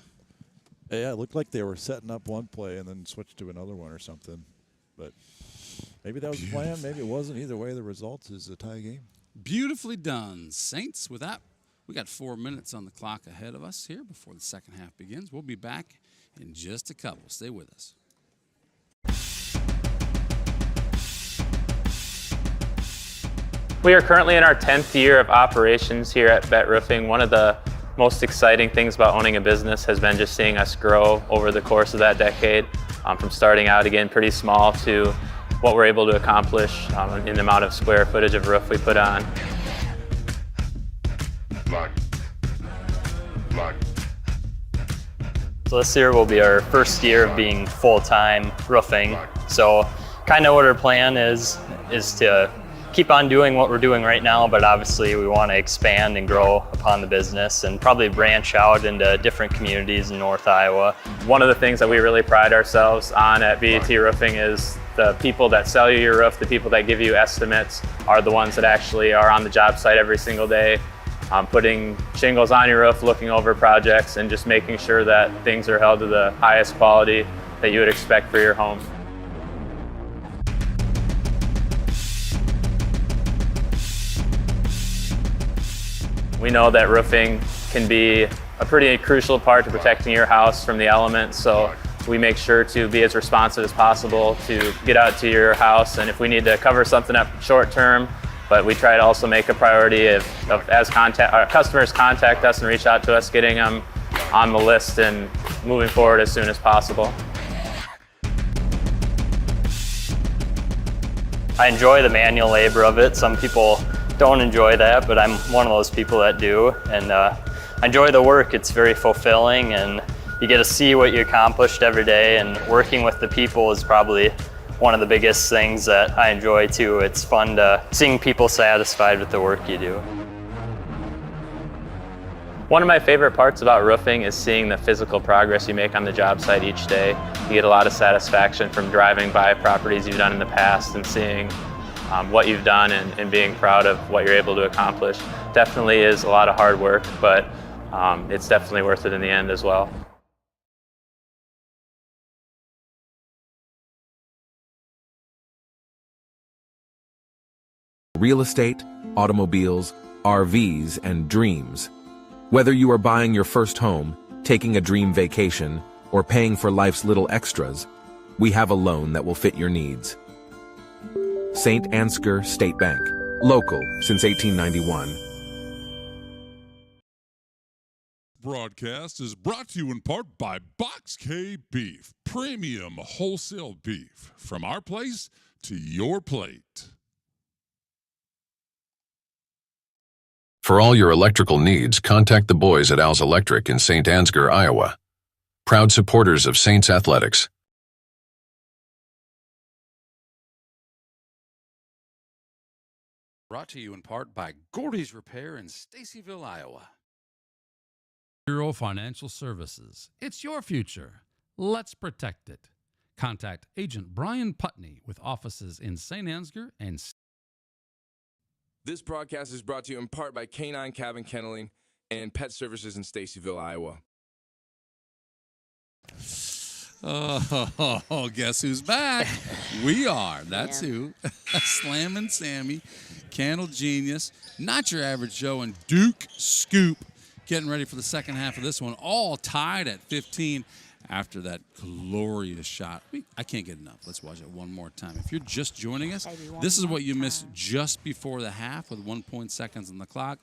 Yeah, it looked like they were setting up one play and then switched to another one or something. But maybe that was the plan. Maybe it wasn't. Either way, the result is a tie game. Beautifully done, Saints. With that, we got 4 minutes on the clock ahead of us here before the second half begins. We'll be back in just a couple. Stay with us. We are currently in our 10th year of operations here at Bet Roofing. One of the most exciting things about owning a business has been just seeing us grow over the course of that decade, from starting out again pretty small to what we're able to accomplish in the amount of square footage of roof we put on. So this year will be our first year of being full-time roofing. So kind of what our plan is to keep on doing what we're doing right now, but obviously we want to expand and grow upon the business and probably branch out into different communities in North Iowa. One of the things that we really pride ourselves on at BET Roofing is the people that sell you your roof, the people that give you estimates are the ones that actually are on the job site every single day, putting shingles on your roof, looking over projects, and just making sure that things are held to the highest quality that you would expect for your home. We know that roofing can be a pretty crucial part to protecting your house from the elements, so we make sure to be as responsive as possible to get out to your house, and if we need to cover something up short term, but we try to also make a priority as our customers contact us and reach out to us, getting them on the list and moving forward as soon as possible. I enjoy the manual labor of it. Some people don't enjoy that, but I'm one of those people that do, and I enjoy the work. It's very fulfilling, and you get to see what you accomplished every day, and working with the people is probably one of the biggest things that I enjoy too. It's fun to seeing people satisfied with the work you do. One of my favorite parts about roofing is seeing the physical progress you make on the job site each day. You get a lot of satisfaction from driving by properties you've done in the past and seeing what you've done and being proud of what you're able to accomplish. Definitely is a lot of hard work, but it's definitely worth it in the end as well. Real estate, automobiles, RVs, and dreams. Whether you are buying your first home, taking a dream vacation, or paying for life's little extras, we have a loan that will fit your needs. Saint Ansgar State Bank, local since 1891. Broadcast is brought to you in part by Box K Beef, premium wholesale beef. From our place to your plate. For all your electrical needs, contact the boys at Al's Electric in Saint Ansgar, Iowa. Proud supporters of Saints Athletics. Brought to you in part by Gordy's Repair in Stacyville, Iowa. Bureau Financial Services. It's your future. Let's protect it. Contact Agent Brian Putney with offices in Saint Ansgar and This broadcast is brought to you in part by Canine Cabin Kenneling and Pet Services in Stacyville, Iowa. Oh, guess who's back? We are. That's who. Slammin' Sammy, Candle Genius, Not Your Average Joe, and Duke Scoop getting ready for the second half of this one. All tied at 15 after that glorious shot. I can't get enough. Let's watch it one more time. If you're just joining us, this is what you missed just before the half with 1 seconds on the clock.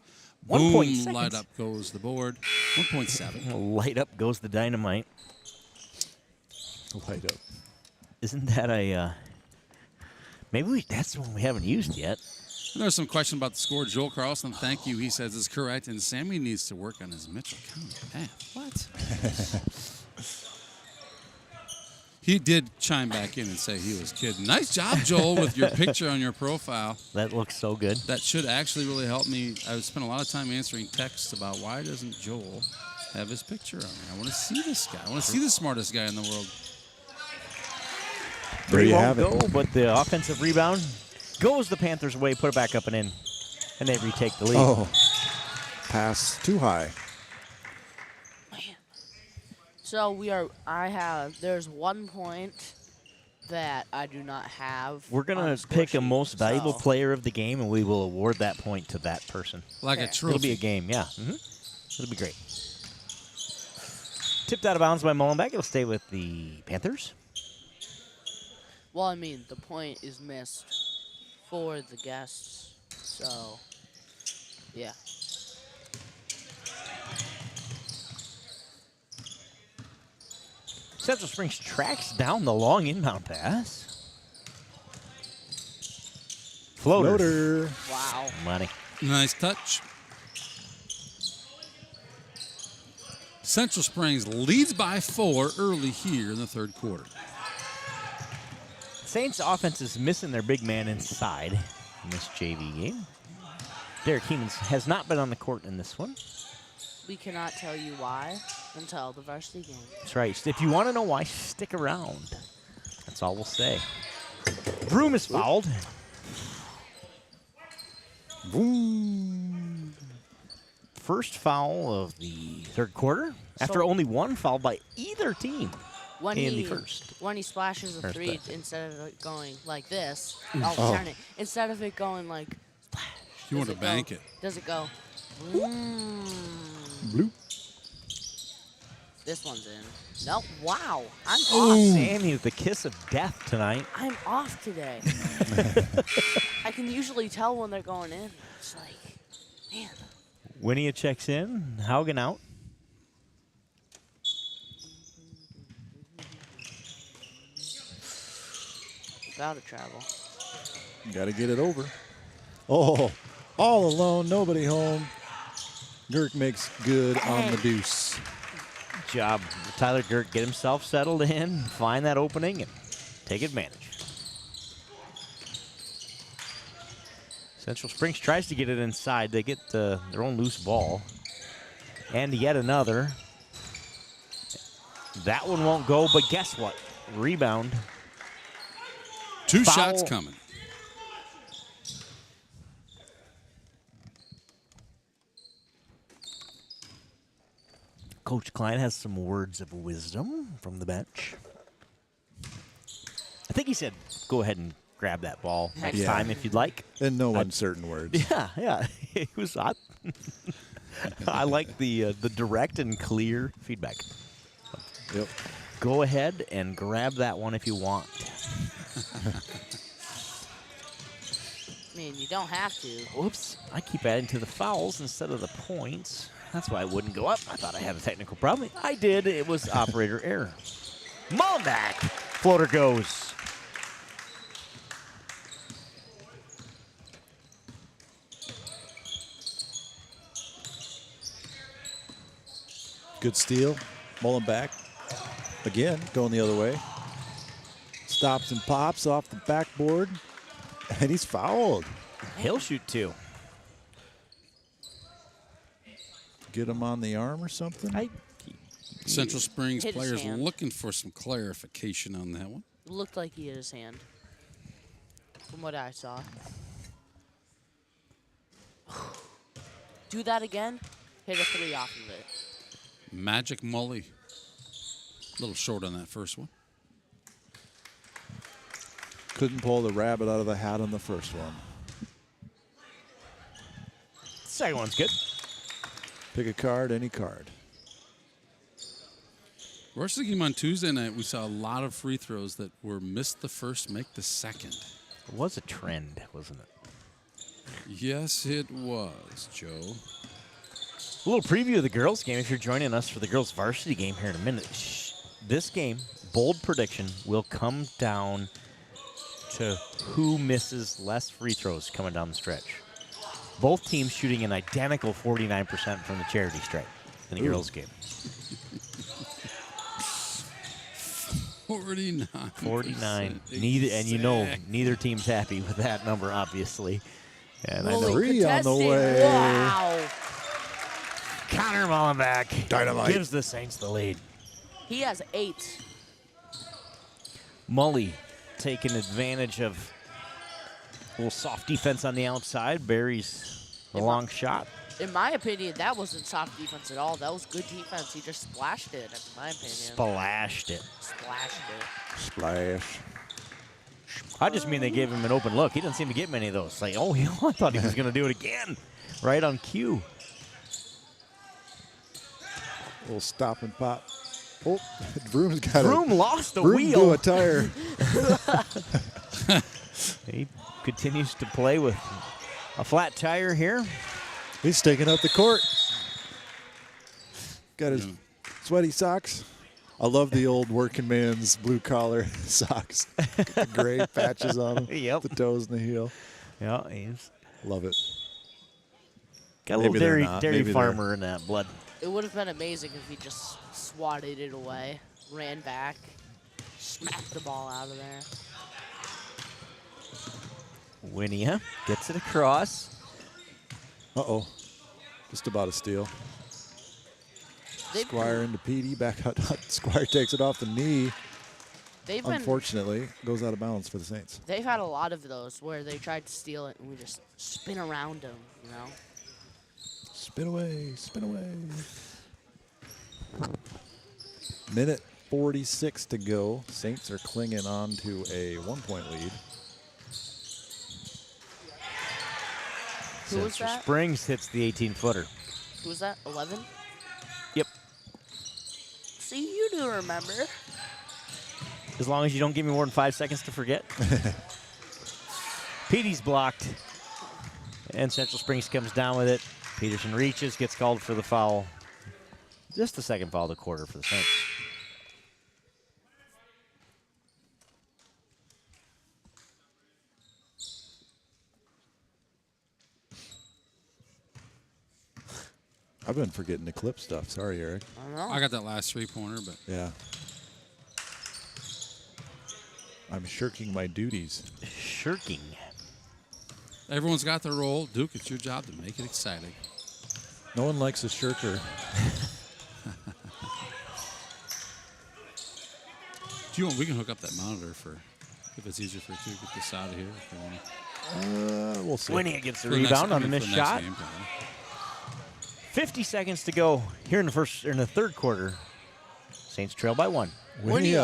Boom, light up goes the board. 1.7. Light up goes the dynamite. Light up. Isn't that a... maybe that's the one we haven't used yet. And there's some question about the score. Joel Carlson, thank you. He says it's correct. And Sammy needs to work on his Mitchell County path. What? He did chime back in and say he was kidding. Nice job, Joel, with your picture on your profile. That looks so good. That should actually really help me. I spent a lot of time answering texts about why doesn't Joel have his picture on there. I want to see this guy. I want to see the smartest guy in the world. There you have it. it. But the offensive rebound goes the Panthers' way. Put it back up and in. And they retake the lead. Oh, pass too high. So there's 1 point that I do not have. We're going to pick a most valuable player of the game, and we will award that point to that person. Like a trophy. It'll be a game, yeah. It'll be great. Tipped out of bounds by Mullenbeck. It'll stay with the Panthers. Well, I mean, the point is missed for the guests. So, yeah. Central Springs tracks down the long inbound pass. Floater. Wow. Money. Nice touch. Central Springs leads by 4 early here in the third quarter. Saints offense is missing their big man inside in this JV game. Derek Hemans has not been on the court in this one. We cannot tell you why until the varsity game. That's right. If you want to know why, stick around. That's all we'll say. Broom is fouled. Boom. First foul of the third quarter after only one foul by either team in the first. When he splashes a three, instead of it going like this, turn it. Instead of it going like splash. You want to bank it. Does it go? Bloop. This one's in. No, wow. I'm off. off. Sammy with the kiss of death tonight. I'm off today. I can usually tell when they're going in. It's like, man. Winnia checks in. Haugen out. Gotta travel. Got to get it over. Oh, all alone, nobody home. Girk makes good on the deuce. Good job. Tyler Girk get himself settled in, find that opening, and take advantage. Central Springs tries to get it inside. They get their own loose ball. And yet another. That one won't go, but guess what? Rebound. Two Foul. shots coming. Coach Klein has some words of wisdom from the bench. I think he said, go ahead and grab that ball next time if you'd like. And no uncertain words. Yeah. It was hot. I like the direct and clear feedback. Yep. Go ahead and grab that one if you want. I mean, you don't have to. Whoops. I keep adding to the fouls instead of the points. That's why it wouldn't go up. I thought I had a technical problem. I did. It was operator error. Mullenbeck. Floater goes. Good steal. Mullenbeck. Again, going the other way. Stops and pops off the backboard. And he's fouled. He'll shoot two. Get him on the arm or something? Central Springs Hit his players hand. looking for some clarification on that one. It looked like he hit his hand. From what I saw. Do that again. Hit a three off of it. Magic Mully. A little short on that first one. Couldn't pull the rabbit out of the hat on the first one. Second one's good. Pick a card, any card. Varsity game on Tuesday night, we saw a lot of free throws that were missed the first, make the second. It was a trend, wasn't it? Yes, it was, Joe. A little preview of the girls' game if you're joining us for the girls' varsity game here in a minute. This game, bold prediction, will come down to who misses less free throws coming down the stretch. Both teams shooting an identical 49% from the charity stripe in the girls' game. 49. 49. Neither team's happy with that number, obviously. And I know Three on the way. Wow. Connor Mullenbeck Dynamite. gives the Saints the lead. He has 8. Mully taking advantage of a little soft defense on the outside. Buries the long shot. In my opinion, that wasn't soft defense at all. That was good defense. He just splashed it, in my opinion. Splashed it. Splashed it. Splash. I just mean they gave him an open look. He didn't seem to get many of those. Like, oh, I thought he was going to do it again. Right on cue. A little stop and pop. Oh, Vroom's got Vroom lost a Vroom wheel. blew a tire. He continues to play with a flat tire here. He's taking up the court. Got his sweaty socks. I love the old working man's blue collar socks. The gray patches on them. Yep. The toes and the heel. Yeah, he's love it. got a Maybe little they're dairy not. Maybe they're- farmer in that blood. It would have been amazing if he just swatted it away, ran back, smacked the ball out of there. Winia gets it across. Uh-oh. Just about a steal. Squire into PD, back out. Squire takes it off the knee. Unfortunately, goes out of bounds for the Saints. They've had a lot of those where they tried to steal it and we just spin around them, you know? Spin away, spin away. Minute 46 to go. Saints are clinging on to a 1-point lead. Who was Central that? Springs hits the 18-footer. Who was that? 11? Yep. See, you do remember. As long as you don't give me more than 5 seconds to forget. Petey's blocked. And Central Springs comes down with it. Peterson reaches, gets called for the foul. Just the second foul of the quarter for the Saints. I've been forgetting the clip stuff. Sorry, Eric. I got that last three-pointer, but Yeah. I'm shirking my duties. Shirking. everyone's got their role. Duke, it's your job to make it exciting. No one likes a shirker. Do you want? We can hook up that monitor for if it's easier for you to get this out of here. If you want. We'll see. Winnie gets the For next- rebound I on the mean, missed for next shot. game, probably. 50 seconds to go here in the third quarter. Saints trail by 1. Winnie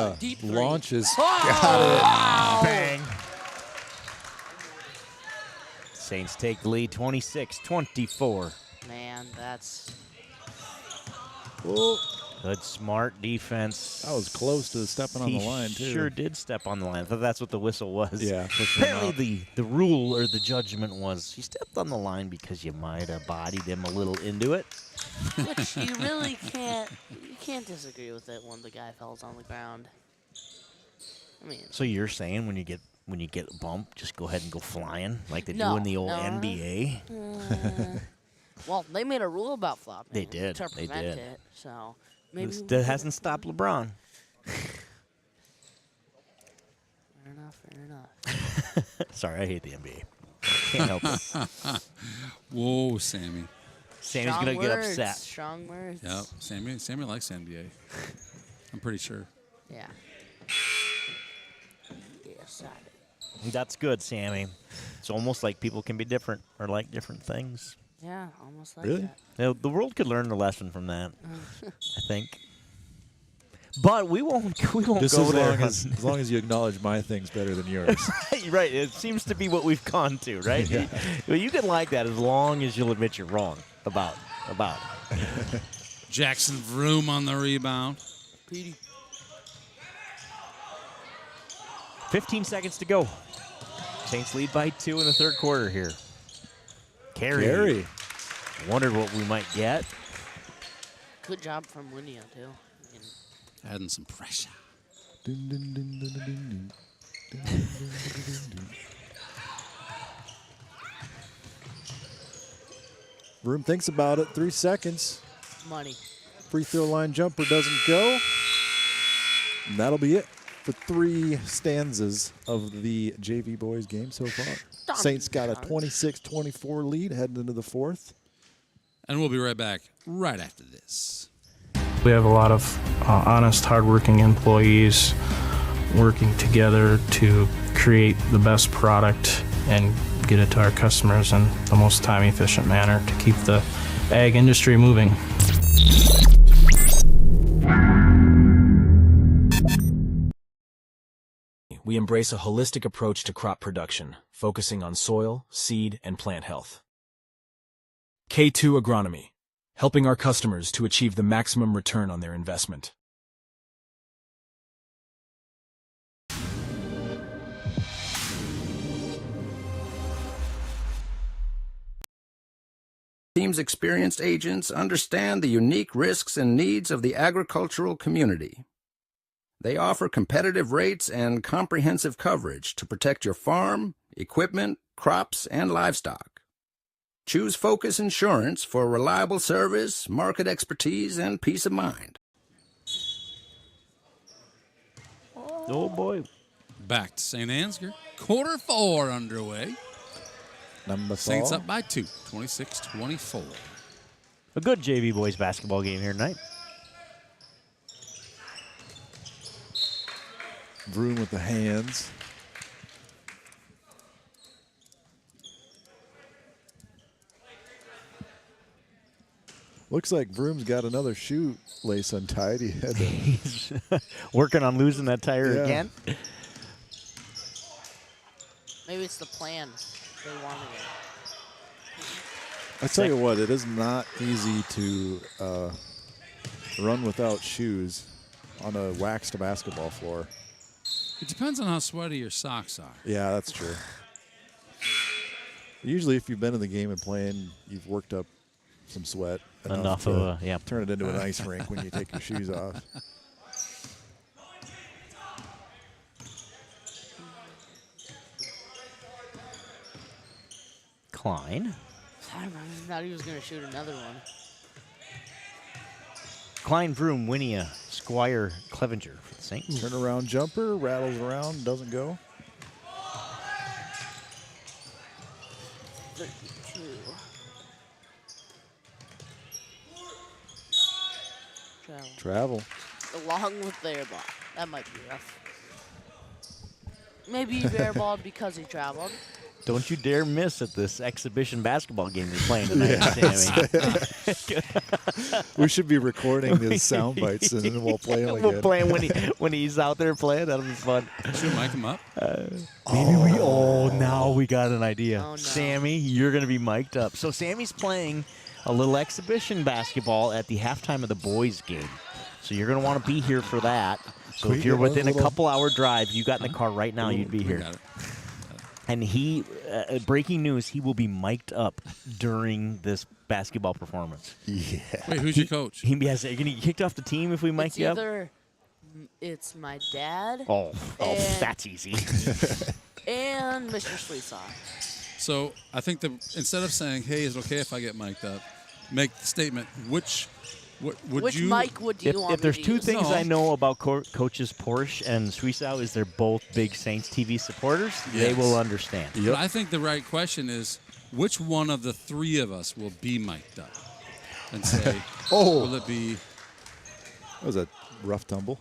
launches. Oh! Got it. Bang. Saints take the lead 26-24. Man, that's... Whoa. Good, smart defense. That was close to stepping on the line, too. Sure did step on the line. I thought that's what the whistle was. Yeah. Apparently the rule or the judgment was he stepped on the line because you might have bodied him a little into it. Which you really can't... You can't disagree with it when the guy falls on the ground. I mean... So you're saying when you get bumped, just go ahead and go flying like they do No, in the old no. NBA? Well, they made a rule about flopping. They did. To They prevent did. it, so... Maybe That hasn't stopped LeBron. Fair enough. Sorry, I hate the NBA. Can't help it. Whoa, Sammy. Sammy's Strong going to get words, upset. Strong words. Yep, Sammy likes NBA. I'm pretty sure. Yeah. Yes, That's good, Sammy. It's almost like people can be different or like different things. Yeah, almost like Really? that. Now, the world could learn the lesson from that, I think. But we won't Just go as there. as long as you acknowledge my things better than yours. Right. It seems to be what we've gone to, right? Yeah. Well, you can like that as long as you'll admit you're wrong about it. Jackson Vroom on the rebound. Petey. 15 seconds to go. Saints lead by 2 in the third quarter here. Carey. Wondered what we might get. Good job from Winia, too. Adding some pressure. Vroom thinks about it. 3 seconds. Money. Free throw line jumper doesn't go. And that'll be it for 3 stanzas of the JV boys game so far. Saints got a 26-24 lead heading into the fourth. And we'll be right back right after this. We have a lot of honest, hardworking employees working together to create the best product and get it to our customers in the most time-efficient manner to keep the ag industry moving. We embrace a holistic approach to crop production, focusing on soil, seed, and plant health. K2 Agronomy, helping our customers to achieve the maximum return on their investment. Team's experienced agents understand the unique risks and needs of the agricultural community. They offer competitive rates and comprehensive coverage to protect your farm, equipment, crops, and livestock. Choose Focus Insurance for reliable service, market expertise, and peace of mind. Oh, boy. Back to St. Ansgar. Quarter 4 underway. Number 4. Saints up by 2, 26-24. A good JV boys basketball game here tonight. Vroom with the hands. Looks like Vroom's got another shoe lace untied. He had to He's working on losing that tire again. Maybe it's the plan. They wanted it. I tell you what, it is not easy to run without shoes on a waxed basketball floor. It depends on how sweaty your socks are. Yeah, that's true. Usually if you've been in the game and playing, you've worked up some sweat. Enough to of a, turn it into an ice rink when you take your shoes off. Klein. I thought he was going to shoot another one. Klein, Vroom, Winia, Squire, Clevenger for the Saints. Turnaround jumper, rattles around, doesn't go. 32. Travel. Along with the air ball. That might be rough. Maybe he airballed because he traveled. Don't you dare miss at this exhibition basketball game you're playing tonight, Sammy. We should be recording these sound bites and then we'll play them again. We'll play him when he's out there playing. That'll be fun. Should we mic him up? Now we got an idea. Oh, no. Sammy, you're going to be mic'd up. So Sammy's playing a little exhibition basketball at the halftime of the boys' game. So you're going to want to be here for that. So if you're within a couple-hour drive, you got in the car right now, you'd be here. Got it. And he, breaking news, he will be mic'd up during this basketball performance. Yeah. Wait, who's your coach? He has going to get kicked off the team if we mic you up? It's my dad. Oh, that's easy. And Mr. Sweetsaw. So I think instead of saying, hey, is it okay if I get mic'd up, make the statement, which mic would you want If there's me to two use? things I know about coaches Porsche and Suisau is they're both big Saints TV supporters. Yes. They will understand. But I think the right question is, which one of the three of us will be mic'd up? And say, will it be... That was a rough tumble.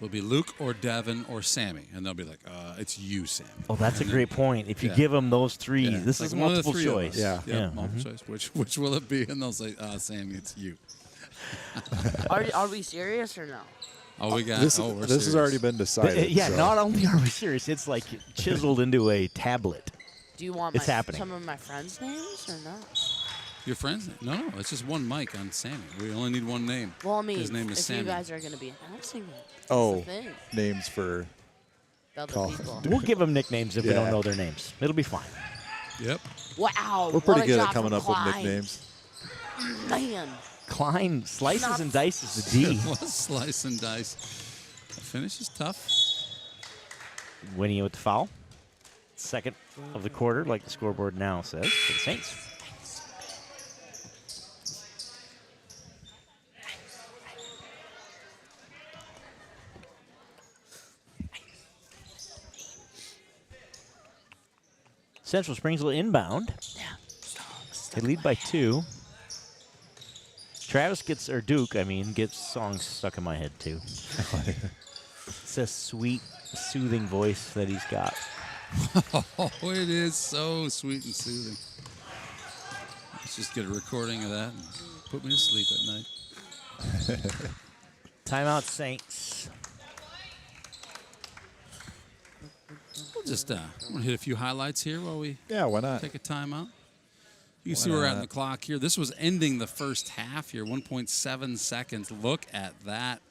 Will it be Luke or Devin or Sammy? And they'll be like, it's you, Sammy. Oh, that's a great point. If you give them those three, this is one of the multiple three of choice. us. Multiple choice. Which will it be? And they'll say, Sammy, it's you. Are we serious or no? Oh, we got this. We're This has already been decided. Yeah, so. not only are we serious, it's like chiseled into a tablet. Do you want It's happening. some of my friends' names or no? Your friends? No, it's just one mic on Sammy. We only need one name. Well, I mean, his name is if Sammy. you guys are going to be announcing it, Oh, that's the thing. names for The other call. people. We'll give them nicknames if we Yeah. don't know their names. It'll be fine. Yep. Wow. We're pretty what a good at job coming from up with Klein. nicknames. Man. Klein slices Not- and dices the D. It was slice and dice. The finish is tough. Winnie with the foul. Second of the quarter, like the scoreboard now says, for the Saints. Central Springs will inbound. They lead by 2. Travis gets, or Duke, I mean, gets songs stuck in my head too. It's a sweet, soothing voice that he's got. Oh, it is so sweet and soothing. Let's just get a recording of that and put me to sleep at night. Timeout, Saints. We'll just I'm gonna hit a few highlights here while we why not? take a timeout. You can Why see where we're at in not? the clock here. This was ending the first half here, 1.7 seconds. Look at that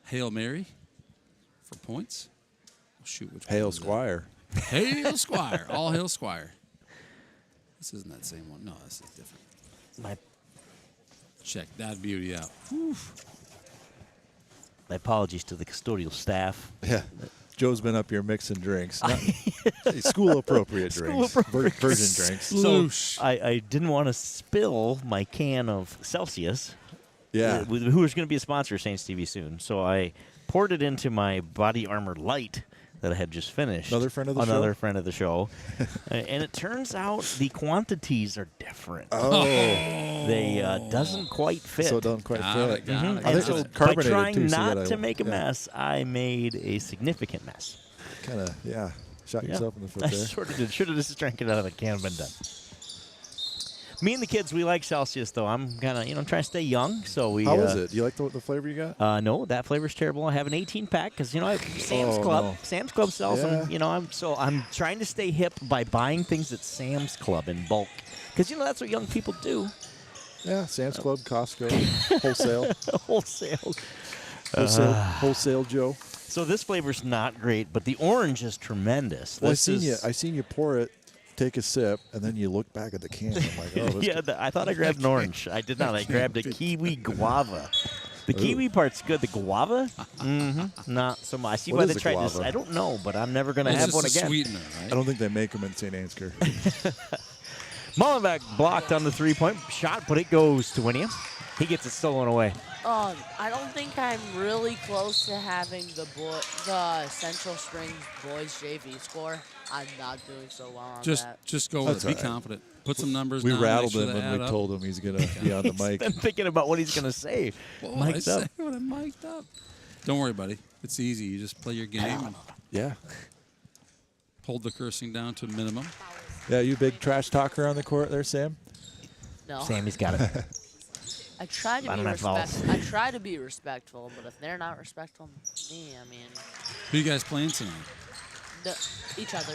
Hail Mary for points. Oh, shoot, which one Hail is that? Squire. Hail Squire. All Hail Squire. This isn't that same one. No, this is different. My Check that beauty out. Whew. apologies to the custodial staff. Yeah. Joe's been up here mixing drinks. School appropriate drinks. Virgin drinks. So I didn't want to spill my can of Celsius. Yeah. Who is going to be a sponsor of Saints TV soon. So I poured it into my Body Armor Light that I had just finished. Another friend of the show? Another friend of the show. And it turns out the quantities are different. Oh. They doesn't quite fit. So it doesn't quite fit. Mhm. I And think so it's by carbonated trying too, so you not gotta- to make a yeah. mess, I made a significant mess. Kind of, yeah. Shot Yeah. yourself in the foot I there. sort of did. Should have just drank it out of the can and been done. Me and the kids, we like Celsius, though. I'm kind of, trying to stay young, so we. How is it? Do you like the flavor you got? No, that flavor's terrible. I have an 18-pack because Sam's Oh, Club. no. Sam's Club sells them. I'm trying to stay hip by buying things at Sam's Club in bulk because that's what young people do. Yeah, Sam's Club, Costco, wholesale. Wholesale. Wholesale Joe. So this flavor's not great, but the orange is tremendous. Well, I This seen you pour it, take a sip, and then you look back at the can. I'm like, oh, this yeah, I thought I grabbed an orange. I did not. I grabbed a kiwi guava. The kiwi part's good. The guava, not so much. I see What why is they a tried this. guava? I don't know, but I'm never going to It's have just one a again. sweetener, right? I don't think they make them in Saint Ansgar. Mullenbeck blocked on the three-point shot, but it goes to Winnie. He gets it stolen away. I don't think I'm really close to having the Central Springs boys JV score. I'm not doing so well on that. Just go with That's it. Be all right. confident. Put some numbers We down. rattled make sure him they when add we up. told him he's going to be on the mic. I'm thinking about what he's going to say. What will I Mic'd say up. when I'm mic'd up? Don't worry, buddy. It's easy. You just play your game and Yeah. hold the cursing down to a minimum. Yeah, you big trash talker on the court there, Sam? No. Sammy's got it. I try to I be don't have fouls. I try to be respectful, but if they're not respectful to me, I mean, Who you guys playing tonight? each other.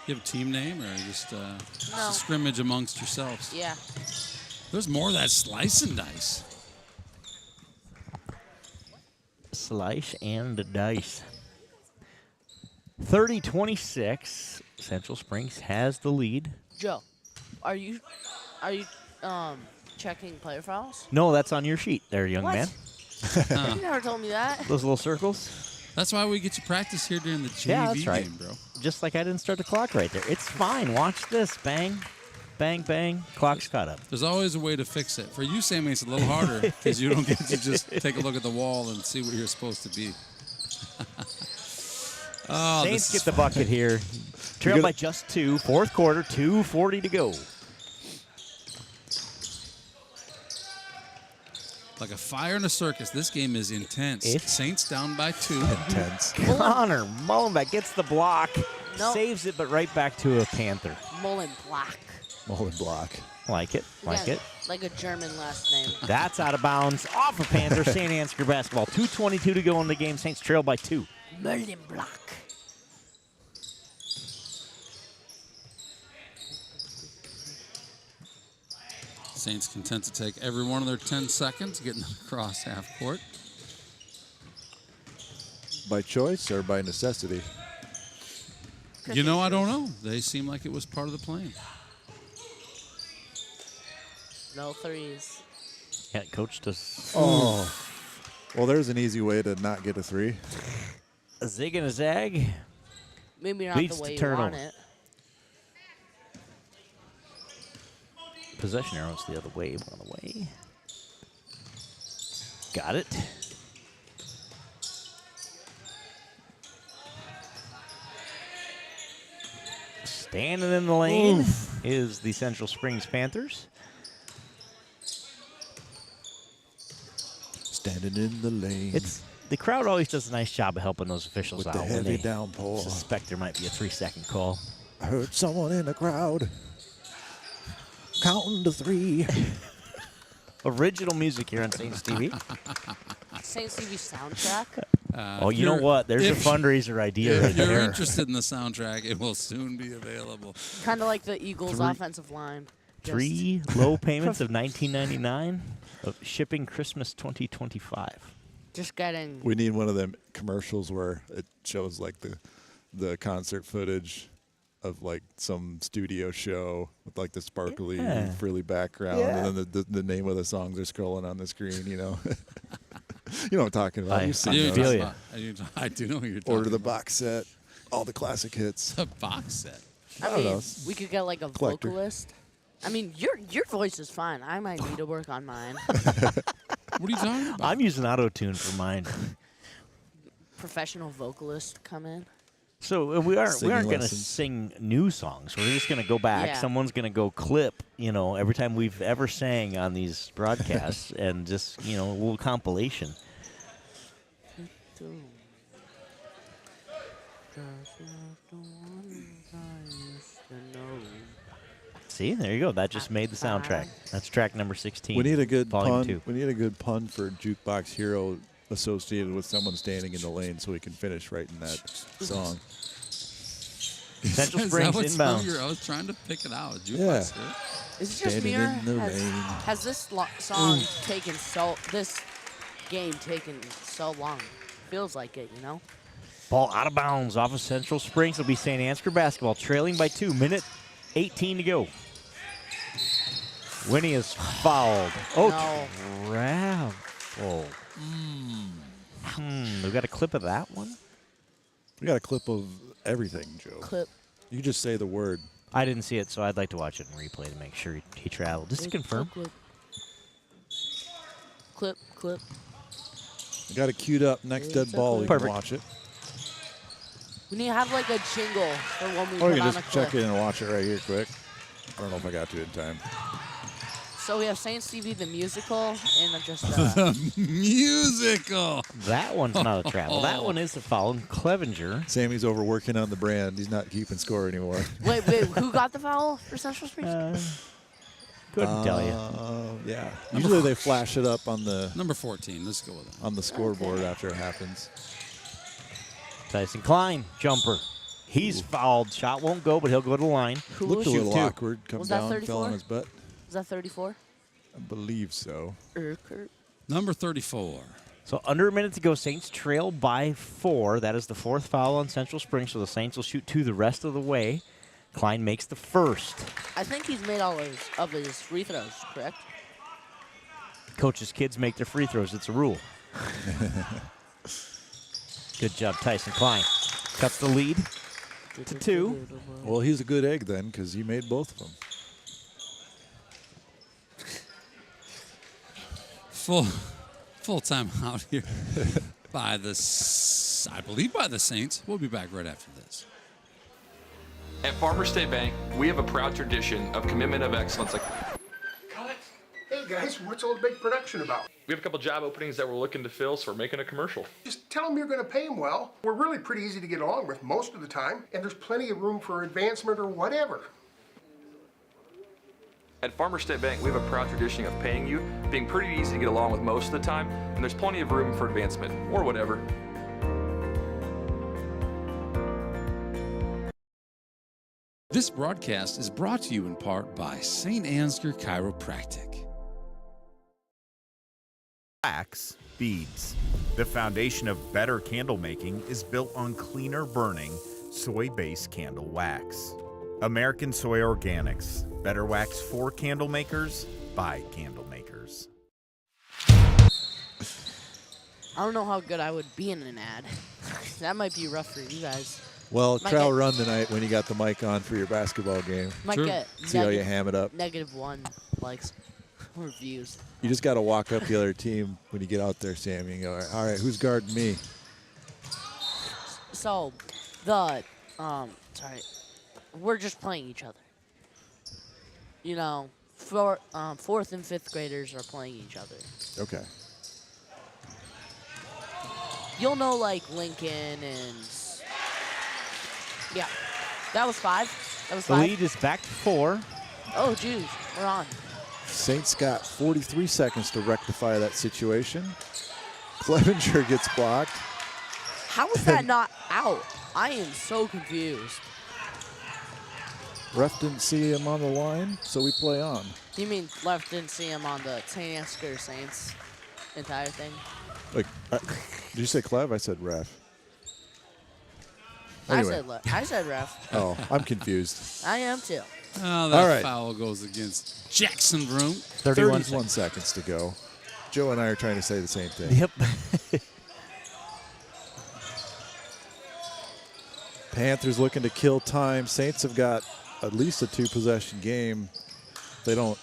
You have a team name or just a No. scrimmage amongst yourselves? Yeah. There's more of that slice and dice. Slice and dice. 30-26. Central Springs has the lead. Joe, are you checking player files? No, that's on your sheet there, young What? man. You never told me that. Those little circles. That's why we get you practice here during the JV Yeah, that's right. game, bro. Just like I didn't start the clock right there. It's fine. Watch this. Bang, bang, bang. Clock's caught up. There's always a way to fix it. For you, Sammy, it's a little harder because you don't get to just take a look at the wall and see what you're supposed to be. Oh, Saints this get is the bucket here. Trailed by just 2. Fourth quarter, 2:40 to go. like a fire in a circus. This game is intense. Saints down by 2. Intense. Connor Mullenbeck gets the block, No. saves it, but right back to a Panther. Mullen Black. Mullen block. Like it, like Again, it. like a German last name. That's out of bounds. Off of Panther. Saint Ansgar basketball. 2:22 to go in the game. Saints trail by 2. Mullen Black. Saints content to take every one of their 10 seconds, getting across half court. By choice or by necessity? You know, I don't know. They seem like it was part of the plan. No threes. Yeah, coach does. Oh. Well, there's an easy way to not get a 3. A zig and a zag. Maybe not Leads the way to you want turnover. it. Possession arrows the other way, one the way. Got it. Standing in the lane is the Central Springs Panthers. Standing in the lane. The crowd always does a nice job of helping those officials With out the when heavy they downpour. suspect there might be a 3-second call. I heard someone in the crowd counting to 3. Original music here on Saints TV. Saints TV soundtrack. Oh, you know what? There's a fundraiser idea right If you're there. interested in the soundtrack, it will soon be available. Kind of like the Eagles' offensive line. 3 low payments of $19.99 of shipping Christmas 2025. Just getting. We need one of them commercials where it shows like the concert footage of like some studio show with like the sparkly frilly background, and then the name of the songs are scrolling on the screen. You know, you know what I'm talking about. You've seen those. I do know what you're talking Order the about. box set, all the classic hits. The box set. I don't mean, know. we could get like a Collector. vocalist. I mean, your voice is fine. I might need to work on mine. What are you talking about? I'm using auto-tune for mine. Professional vocalist come in. So we aren't Singing going to lessons. sing new songs. We're just going to go back. Yeah. Someone's going to go clip, every time we've ever sang on these broadcasts, and just, a little compilation. See, there you go. That just made the soundtrack. That's track number 16. We need a good volume pun. 2. We need a good pun for Jukebox Hero associated with someone standing in the lane, so we can finish writing that song. Central Is that Springs what's inbound. on your- I was trying to pick it out. Yeah. Jukebox, Is it just me, or has this song taken this game taken so long? Feels like it, Ball out of bounds off of Central Springs. It'll be Saint Ansgar basketball, trailing by 2. Minute 18 to go. Winnie is fouled. Oh, travel. We got a clip of that one? We got a clip of everything, Joe. Clip. You just say the word. I didn't see it, so I'd like to watch it in replay to make sure he traveled. Just to confirm. Clip. We got it queued up. Next dead ball. You can Perfect. watch it. We need to have like a jingle for when we Or put you on can a just clip. check in and watch it right here quick. I don't know if I got to it in time. So we have Saints TV the musical and just The musical. That one's not a travel. That one is a foul. And Clevenger. Sammy's over working on the brand. He's not keeping score anymore. wait, who got the foul for Central Springs? Couldn't tell you. Yeah. Usually they flash it up on the Number 14. Let's go with it. on the scoreboard after it happens. Tyson Klein, jumper. He's fouled. Shot won't go, but he'll go to the line. Looked a little awkward. Come Was that down, fell 34? on his butt. Was that 34? I believe so. Number 34. So under a minute to go. Saints trail by 4. That is the 4th foul on Central Springs, so the Saints will shoot 2 the rest of the way. Klein makes the first. I think he's made all of his free throws, correct? Coach's kids make their free throws. It's a rule. Good job, Tyson Klein. Cuts the lead to 2. Well, he's a good egg then, because he made both of them. Full time out here by I believe by the Saints. We'll be back right after this. At Farmers State Bank, we have a proud tradition of commitment of excellence. Hey guys, what's all the big production about? We have a couple job openings that we're looking to fill, so we're making a commercial. Just tell them you're going to pay them well. We're really pretty easy to get along with most of the time, and there's plenty of room for advancement or whatever. At Farmers State Bank, we have a proud tradition of paying you, being pretty easy to get along with most of the time, and there's plenty of room for advancement or whatever. This broadcast is brought to you in part by Saint Ansgar Chiropractic. Wax beads. The foundation of better candle making is built on cleaner burning, soy-based candle wax. American Soy Organics. Better wax for candle makers by candle makers. I don't know how good I would be in an ad. That might be rough for you guys. Well, Might trial get- run tonight when you got the mic on for your basketball game. Might get See how you ham it up. -1 likes or views. You just got to walk up the other team when you get out there, Sammy, and go, all right, who's guarding me? So, the sorry, we're just playing each other. You know, fourth and fifth graders are playing each other. Okay. You'll know like Lincoln and yeah, that was 5. That was The 5. lead is back to 4. Oh, geez, we're on. Saints got 43 seconds to rectify that situation. Clevenger gets blocked. How is that not out? I am so confused. Ref didn't see him on the line, so we play on. You mean left didn't see him on the Saint Ansgar Saints entire thing? Like, did you say Clev? I said ref. Anyway. I said ref. Oh, I'm confused. I am too. Oh, that All right. foul goes against Jackson Broom. 31 seconds to go. Joe and I are trying to say the same thing. Yep. Panthers looking to kill time. Saints have got at least a 2-possession game. If they don't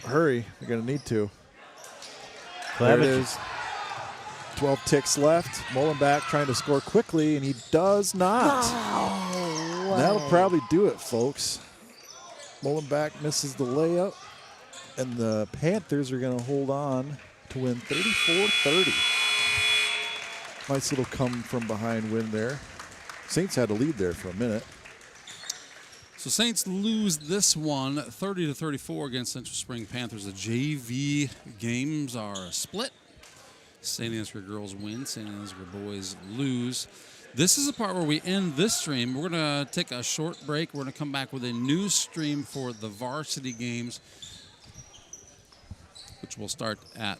hurry, they're going to need to. There it is. 12 ticks left. Molenbeek trying to score quickly, and he does not. No That'll way. probably do it, folks. Molenbeek misses the layup, and the Panthers are going to hold on to win 34-30. Nice little come from behind win there. Saints had a lead there for a minute. So Saints lose this one 30-34 against Central Spring Panthers. The JV games are split. Saint Ansgar girls win, Saint Ansgar boys lose. This is the part where we end this stream. We're going to take a short break. We're going to come back with a new stream for the varsity games, which will start at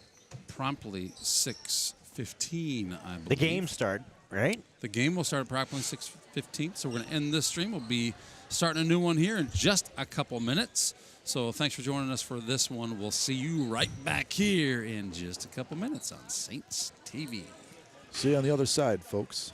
promptly 6:15, I believe. The game start, right? The game will start at promptly 6:15, so we're going to end this stream. We'll be starting a new one here in just a couple minutes. So thanks for joining us for this one. We'll see you right back here in just a couple minutes on Saints TV. See you on the other side, folks.